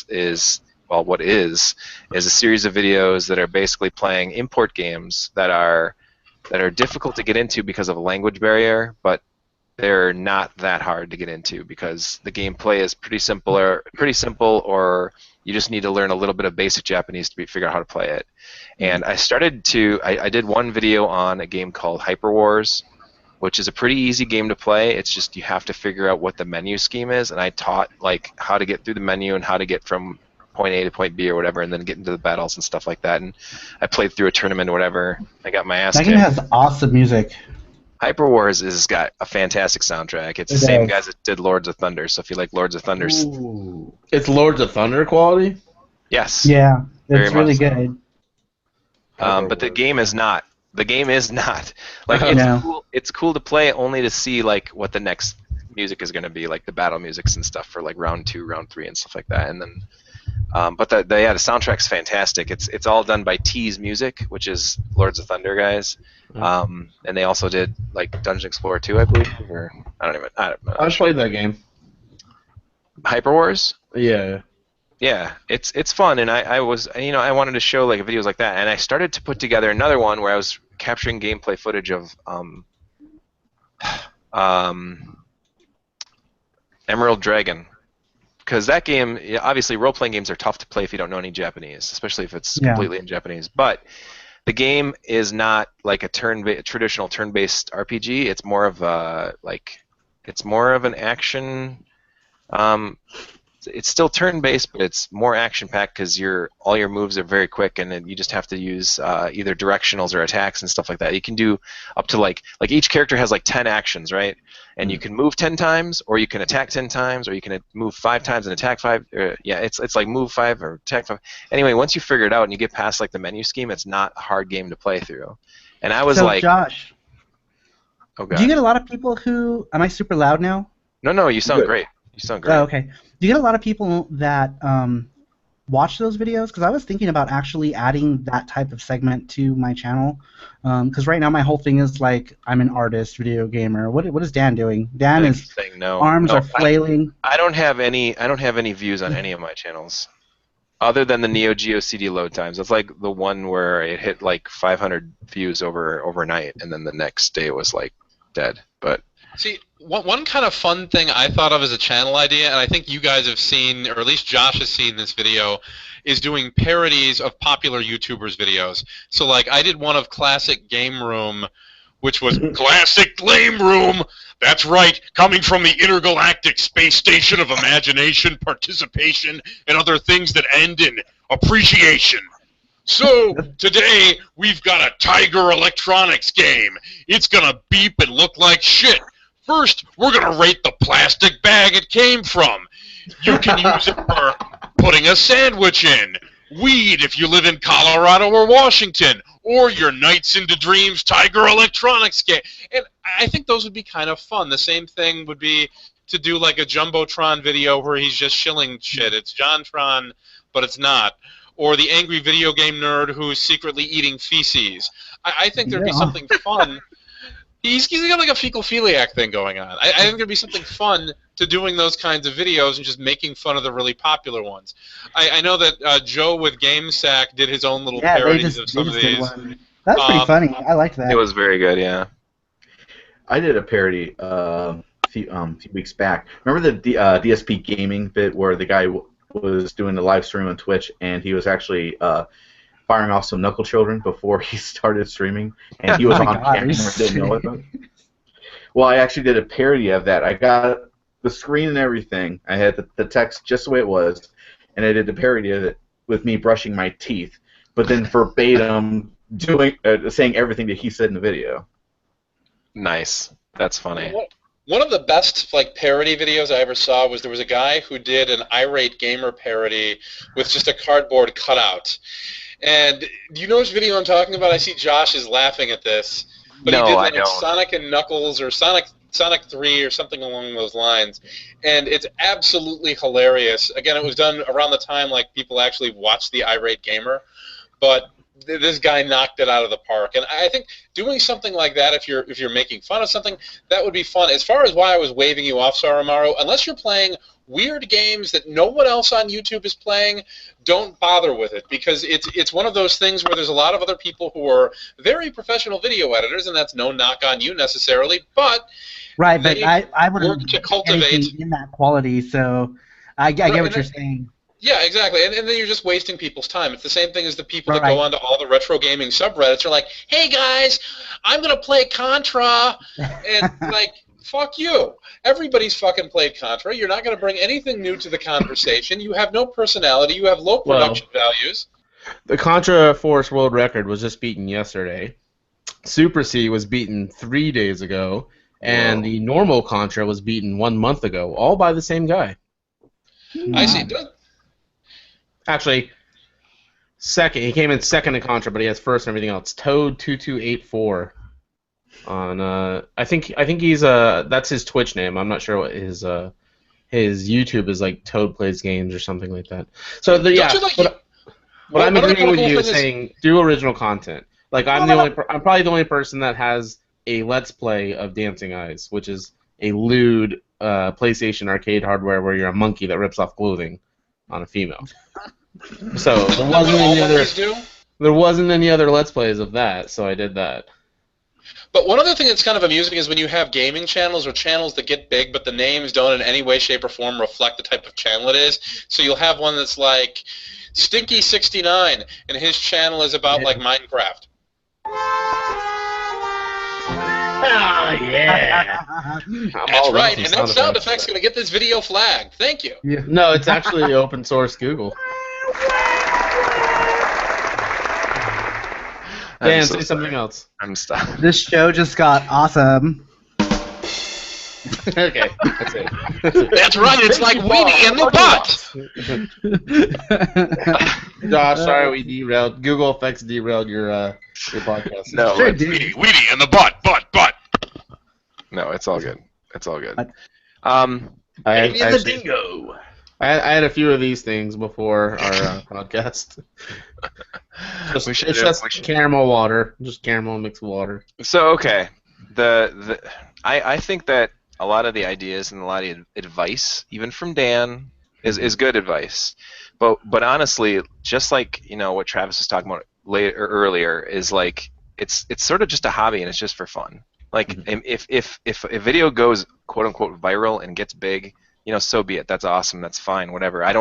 [SPEAKER 1] is a series of videos that are basically playing import games that are difficult to get into because of a language barrier, but they're not that hard to get into because the gameplay is pretty simple, or you just need to learn a little bit of basic Japanese to figure out how to play it. And I did one video on a game called Hyper Wars, which is a pretty easy game to play. It's just you have to figure out what the menu scheme is, and I taught like how to get through the menu and how to get from point A to point B or whatever, and then get into the battles and stuff like that. And I played through a tournament or whatever. I got my ass
[SPEAKER 2] That
[SPEAKER 1] kicked.
[SPEAKER 2] game has awesome music.
[SPEAKER 1] Hyper Wars has got a fantastic soundtrack. It's the same guys that did Lords of Thunder. So if you like Lords of Thunder,
[SPEAKER 4] Ooh. It's Lords of Thunder quality?
[SPEAKER 1] yes.
[SPEAKER 2] Yeah,
[SPEAKER 1] Very
[SPEAKER 2] it's really
[SPEAKER 1] much so.
[SPEAKER 2] good.
[SPEAKER 1] But the game is not. The game is not. Like
[SPEAKER 2] No.
[SPEAKER 1] cool. It's cool to play only to see like what the next music is going to be, like the battle musics and stuff for like round 2, round 3, and stuff like that. And then, but the soundtrack's fantastic. It's all done by T's Music, which is Lords of Thunder guys. And they also did like Dungeon Explorer 2, I believe, or I don't know.
[SPEAKER 4] I just played that game.
[SPEAKER 1] Hyper Wars.
[SPEAKER 4] Yeah.
[SPEAKER 1] Yeah, it's fun, and I wanted to show like videos like that, and I started to put together another one where I was capturing gameplay footage of Emerald Dragon, because that game, obviously role-playing games are tough to play if you don't know any Japanese, especially if it's completely in Japanese. But the game is not like a traditional turn-based RPG. It's more of an action. It's still turn-based, but it's more action-packed because all your moves are very quick, and then you just have to use either directionals or attacks and stuff like that. You can do up to like each character has like 10 actions, right? And you can move 10 times, or you can attack 10 times, or you can move 5 times and attack 5. It's like move 5 or attack 5. Anyway, once you figure it out and you get past like the menu scheme, it's not a hard game to play through. And I was like,
[SPEAKER 2] Josh,
[SPEAKER 1] oh god,
[SPEAKER 2] do you get a lot of people who? Am I super loud now?
[SPEAKER 1] No, you sound great. You sound great.
[SPEAKER 2] Oh, okay. Do you get a lot of people that watch those videos? Because I was thinking about actually adding that type of segment to my channel. Because right now my whole thing is like I'm an artist, video gamer. What is Dan doing? Dan is
[SPEAKER 1] saying no.
[SPEAKER 2] Arms are flailing.
[SPEAKER 1] I don't have any views on any of my channels, other than the Neo Geo CD load times. It's like the one where it hit like 500 views overnight, and then the next day it was like dead. But
[SPEAKER 5] see, one kind of fun thing I thought of as a channel idea, and I think you guys have seen, or at least Josh has seen this video, is doing parodies of popular YouTubers' videos. So, like, I did one of Classic Game Room, which was Classic Lame Room. That's right, coming from the intergalactic space station of imagination, participation, and other things that end in appreciation. So, today, we've got a Tiger Electronics game. It's gonna beep and look like shit. First, we're going to rate the plastic bag it came from. You can use it for putting a sandwich in, weed if you live in Colorado or Washington, or your Nights into Dreams Tiger Electronics game. And I think those would be kind of fun. The same thing would be to do like a Jumbotron video where he's just shilling shit. It's JonTron, but it's not. Or the angry video game nerd who's secretly eating feces. I think there'd be something fun. He's got like a fecal-philiac thing going on. I think there'd be something fun to doing those kinds of videos and just making fun of the really popular ones. I know that Joe with GameSack did his own little parodies of some of these.
[SPEAKER 2] That's pretty funny. I liked that.
[SPEAKER 1] It was very good, yeah.
[SPEAKER 3] I did a parody a few weeks back. Remember the DSP gaming bit where the guy was doing the live stream on Twitch and he was actually firing off some knuckle children before he started streaming, and he was on camera and didn't know it. Well, I actually did a parody of that. I got the screen and everything. I had the text just the way it was, and I did a parody of it with me brushing my teeth, but then verbatim saying everything that he said in the video.
[SPEAKER 1] Nice. That's funny.
[SPEAKER 5] One of the best parody videos I ever saw was there was a guy who did an irate gamer parody with just a cardboard cutout. And do you know which video I'm talking about? I see Josh is laughing at this. But
[SPEAKER 1] no,
[SPEAKER 5] he did
[SPEAKER 1] I don't.
[SPEAKER 5] Sonic and Knuckles or Sonic 3 or something along those lines. And it's absolutely hilarious. Again, it was done around the time people actually watched the irate gamer. But this guy knocked it out of the park, and I think doing something like that, if you're making fun of something, that would be fun. As far as why I was waving you off, Saramaru, unless you're playing weird games that no one else on YouTube is playing, don't bother with it, because it's one of those things where there's a lot of other people who are very professional video editors, and that's no knock on you necessarily, but
[SPEAKER 2] right, but I wouldn't
[SPEAKER 5] work to cultivate
[SPEAKER 2] anything in that quality, so I get what you're saying.
[SPEAKER 5] Yeah, exactly, and then you're just wasting people's time. It's the same thing as the people that go onto all the retro gaming subreddits are like, hey guys, I'm going to play Contra, and fuck you. Everybody's fucking played Contra. You're not going to bring anything new to the conversation. You have no personality. You have low production values.
[SPEAKER 4] The Contra Force world record was just beaten yesterday. Super C was beaten 3 days ago, and the normal Contra was beaten 1 month ago, all by the same guy.
[SPEAKER 5] I see.
[SPEAKER 4] Actually, second. He came in second in Contra, but he has first and everything else. Toad2284 on I think he's that's his Twitch name. I'm not sure what his YouTube is, Toad Plays Games or something like that. So what I'm agreeing with you is saying do original content. I'm probably the only person that has a Let's Play of Dancing Eyes, which is a lewd PlayStation arcade hardware where you're a monkey that rips off clothing on a female. So there wasn't any other Let's Plays of that, so I did that.
[SPEAKER 5] But one other thing that's kind of amusing is when you have gaming channels or channels that get big, but the names don't in any way, shape, or form reflect the type of channel it is. So you'll have one that's like Stinky69, and his channel is about Minecraft.
[SPEAKER 4] Oh, yeah.
[SPEAKER 5] That's right, and that sound effect's going to get this video flagged. Thank you.
[SPEAKER 2] Yeah.
[SPEAKER 4] No, it's actually open source Google. Dan, say something else.
[SPEAKER 1] I'm stuck.
[SPEAKER 2] This show just got awesome.
[SPEAKER 4] Okay, that's it.
[SPEAKER 5] That's right, it's like Weenie in the butt!
[SPEAKER 4] Josh, sorry we derailed. Google Effects derailed your podcast.
[SPEAKER 1] No,
[SPEAKER 2] sure
[SPEAKER 5] Weenie in the butt!
[SPEAKER 1] No, it's all good. It's all good.
[SPEAKER 4] I had a few of these things before our podcast. Just caramel water. Just caramel mixed water.
[SPEAKER 1] So, okay. I think that a lot of the ideas and a lot of advice, even from Dan, is good advice. But honestly, just what Travis was talking about earlier, is it's sort of just a hobby and it's just for fun. If a video goes quote unquote viral and gets big, so be it. That's awesome. That's fine. Whatever. I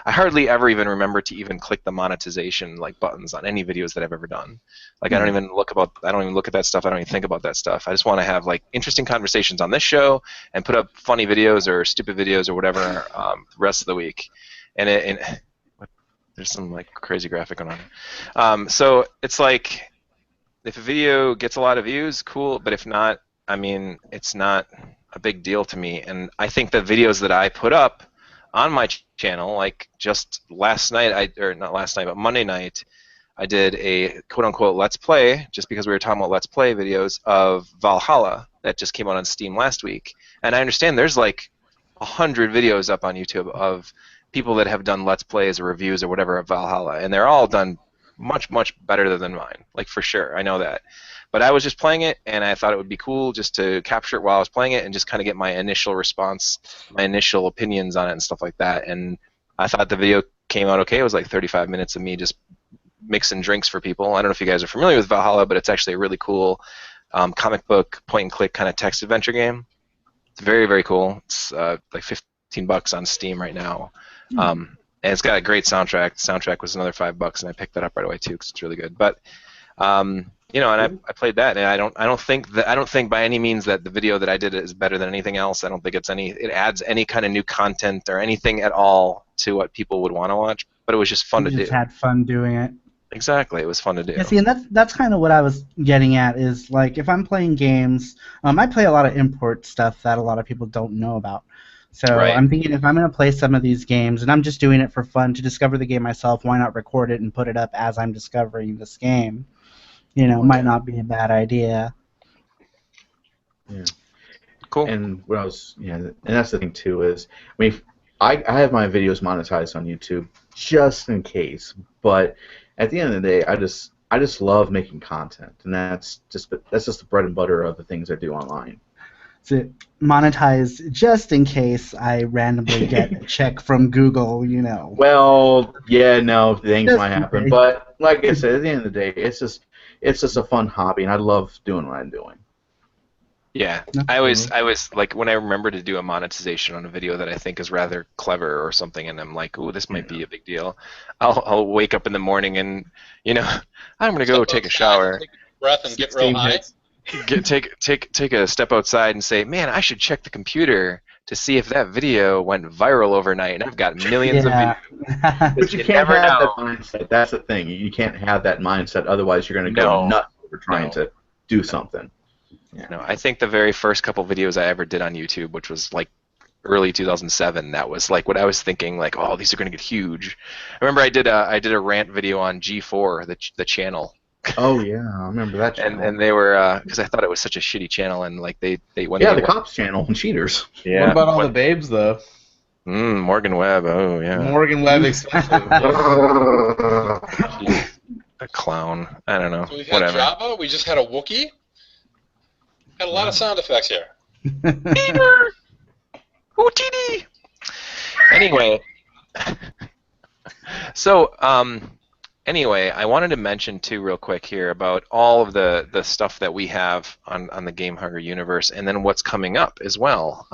[SPEAKER 1] hardly ever even remember to even click the monetization buttons on any videos that I've ever done. I don't even look at that stuff. I don't even think about that stuff. I just want to have interesting conversations on this show and put up funny videos or stupid videos or whatever the rest of the week. And there's some crazy graphic going on. So it's if a video gets a lot of views, cool. But if not, it's not a big deal to me. And I think the videos that I put up on my channel, just last night, but Monday night, I did a quote-unquote Let's Play, just because we were talking about Let's Play videos, of Valhalla that just came out on Steam last week. And I understand there's 100 videos up on YouTube of people that have done Let's Plays or reviews or whatever of Valhalla, and they're all done much, much better than mine. Like, for sure, I know that. But I was just playing it, and I thought it would be cool just to capture it while I was playing it and just kind of get my initial response, my initial opinions on it and stuff like that. And I thought the video came out okay. It was like 35 minutes of me just mixing drinks for people. I don't know if you guys are familiar with Valhalla, but it's actually a really cool comic book point-and-click kind of text adventure game. It's very, very cool. It's like $15 on Steam right now. And it's got a great soundtrack. The soundtrack was another $5, and I picked that up right away too because it's really good. But you know, and I played that, and I don't think by any means that the video that I did is better than anything else. I don't think it adds any kind of new content or anything at all to what people would want to watch. But it was just fun to do.
[SPEAKER 2] Just had fun doing it.
[SPEAKER 1] Exactly, it was fun to do.
[SPEAKER 2] Yeah, see, and that's kind of what I was getting at is like if I'm playing games, I play a lot of import stuff that a lot of people don't know about. So
[SPEAKER 1] Right.
[SPEAKER 2] I'm thinking if I'm going to play some of these games and I'm just doing it for fun to discover the game myself, why not record it and put it up as I'm discovering this game? You know, might not be a bad idea.
[SPEAKER 3] Yeah.
[SPEAKER 1] Cool.
[SPEAKER 3] And what I was, and that's the thing too is, I mean, I have my videos monetized on YouTube just in case, but at the end of the day, I just love making content, and that's just the bread and butter of the things I do online.
[SPEAKER 2] To monetize just in case I randomly get a check from Google, you know.
[SPEAKER 3] Well, yeah, no, things
[SPEAKER 2] Just
[SPEAKER 3] might
[SPEAKER 2] in
[SPEAKER 3] happen,
[SPEAKER 2] case.
[SPEAKER 3] but like I said, at the end of the day, it's just a fun hobby, and I love doing what I'm doing.
[SPEAKER 1] Yeah,
[SPEAKER 2] No.
[SPEAKER 1] I always like when I remember to do a monetization on a video that I think is rather clever or something, and I'm like, "Ooh, this might be a big deal." I'll wake up in the morning and I'm gonna go take a shower,
[SPEAKER 5] Take a breath and get real
[SPEAKER 4] 16
[SPEAKER 5] high.
[SPEAKER 4] hits.
[SPEAKER 1] take a step outside and say, "Man, I should check the computer to see if that video went viral overnight." And I've got millions of
[SPEAKER 2] Yeah.
[SPEAKER 1] views.
[SPEAKER 3] But you
[SPEAKER 1] You
[SPEAKER 3] can't
[SPEAKER 1] never
[SPEAKER 3] have
[SPEAKER 1] know.
[SPEAKER 3] that mindset. That's the thing. You can't have that mindset. Otherwise, you're going to
[SPEAKER 1] No.
[SPEAKER 3] go nuts over trying
[SPEAKER 1] No.
[SPEAKER 3] to do something.
[SPEAKER 1] No, I think the very first couple videos I ever did on YouTube, which was like early 2007, that was like what I was thinking, like, oh, these are going to get huge. I remember I did a rant video on G4, the channel,
[SPEAKER 3] Oh yeah, I remember that channel.
[SPEAKER 1] and they were because I thought it was such a shitty channel, and like they when
[SPEAKER 3] yeah,
[SPEAKER 1] they
[SPEAKER 3] the cops channel and cheaters.
[SPEAKER 1] yeah,
[SPEAKER 4] What about all the babes though?
[SPEAKER 1] Morgan Webb, oh yeah,
[SPEAKER 4] Morgan Webb exclusive.
[SPEAKER 1] a clown. I don't know,
[SPEAKER 5] So we've had
[SPEAKER 1] whatever.
[SPEAKER 5] Java. We just had a Wookiee. Had a lot of sound effects here.
[SPEAKER 1] Peter! OTD! Anyway, so, anyway, I wanted to mention, too, real quick here about all of the stuff that we have on the Game Hugger universe and then what's coming up as well.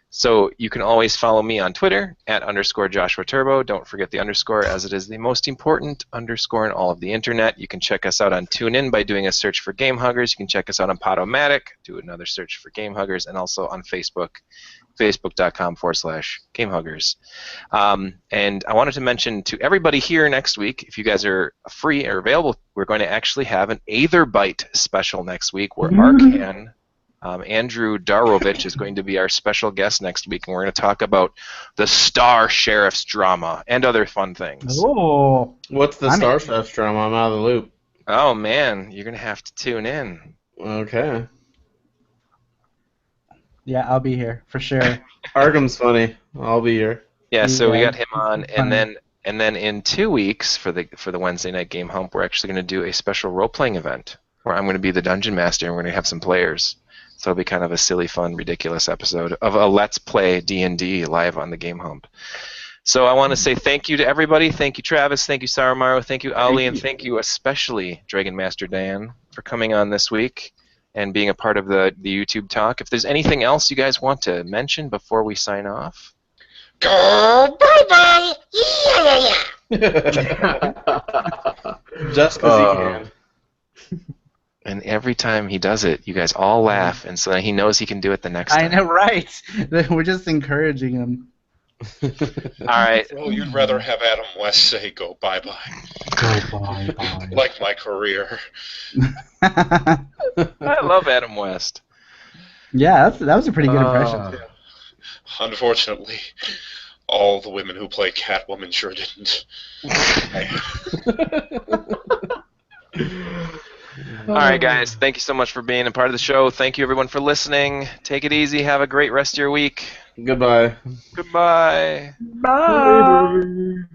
[SPEAKER 1] So you can always follow me on Twitter @_JoshuaTurbo. Don't forget the underscore, as it is the most important underscore in all of the internet. You can check us out on TuneIn by doing a search for Game Huggers. You can check us out on Podomatic, do another search for Game Huggers, and also on Facebook, facebook.com/GameHuggers. And I wanted to mention to everybody here next week, if you guys are free or available, we're going to actually have an Aetherbite special next week where Arcan, Andrew Darovich, is going to be our special guest next week, and we're going to talk about the Star Sheriff's drama and other fun things.
[SPEAKER 2] Oh.
[SPEAKER 4] What's the
[SPEAKER 2] I'm
[SPEAKER 4] Star
[SPEAKER 2] in.
[SPEAKER 4] Chef's drama? I'm out of the loop.
[SPEAKER 1] Oh, man, you're going to have to tune in.
[SPEAKER 4] Okay.
[SPEAKER 2] Yeah, I'll be here for sure.
[SPEAKER 4] Arkham's funny. I'll be here.
[SPEAKER 1] Yeah, so we
[SPEAKER 2] Yeah,
[SPEAKER 1] got him on, and then in 2 weeks for the Wednesday night game hump, we're actually going to do a special role-playing event where I'm going to be the dungeon master, and we're going to have some players. So it'll be kind of a silly, fun, ridiculous episode of a Let's Play D&D live on the game hump. So I want to say thank you to everybody. Thank you, Travis. Thank you, Saramaru. Thank you, Ali, and thank you especially, Dragon Master Dan, for coming on this week and being a part of the YouTube talk. If there's anything else you guys want to mention before we sign off.
[SPEAKER 5] Go bye-bye.
[SPEAKER 4] Just because he can.
[SPEAKER 1] And every time he does it, you guys all laugh, and so he knows he can do it the next time.
[SPEAKER 2] I know, right? We're just encouraging him.
[SPEAKER 1] All right.
[SPEAKER 5] Oh, you'd rather have Adam West say go bye-bye.
[SPEAKER 2] Go bye.
[SPEAKER 5] Like my career.
[SPEAKER 1] I love Adam West.
[SPEAKER 2] Yeah, that was a pretty good impression too.
[SPEAKER 5] Unfortunately, all the women who play Catwoman sure didn't.
[SPEAKER 1] All right, guys. Thank you so much for being a part of the show. Thank you, everyone, for listening. Take it easy. Have a great rest of your week.
[SPEAKER 4] Goodbye.
[SPEAKER 1] Goodbye.
[SPEAKER 2] Bye.
[SPEAKER 3] Later.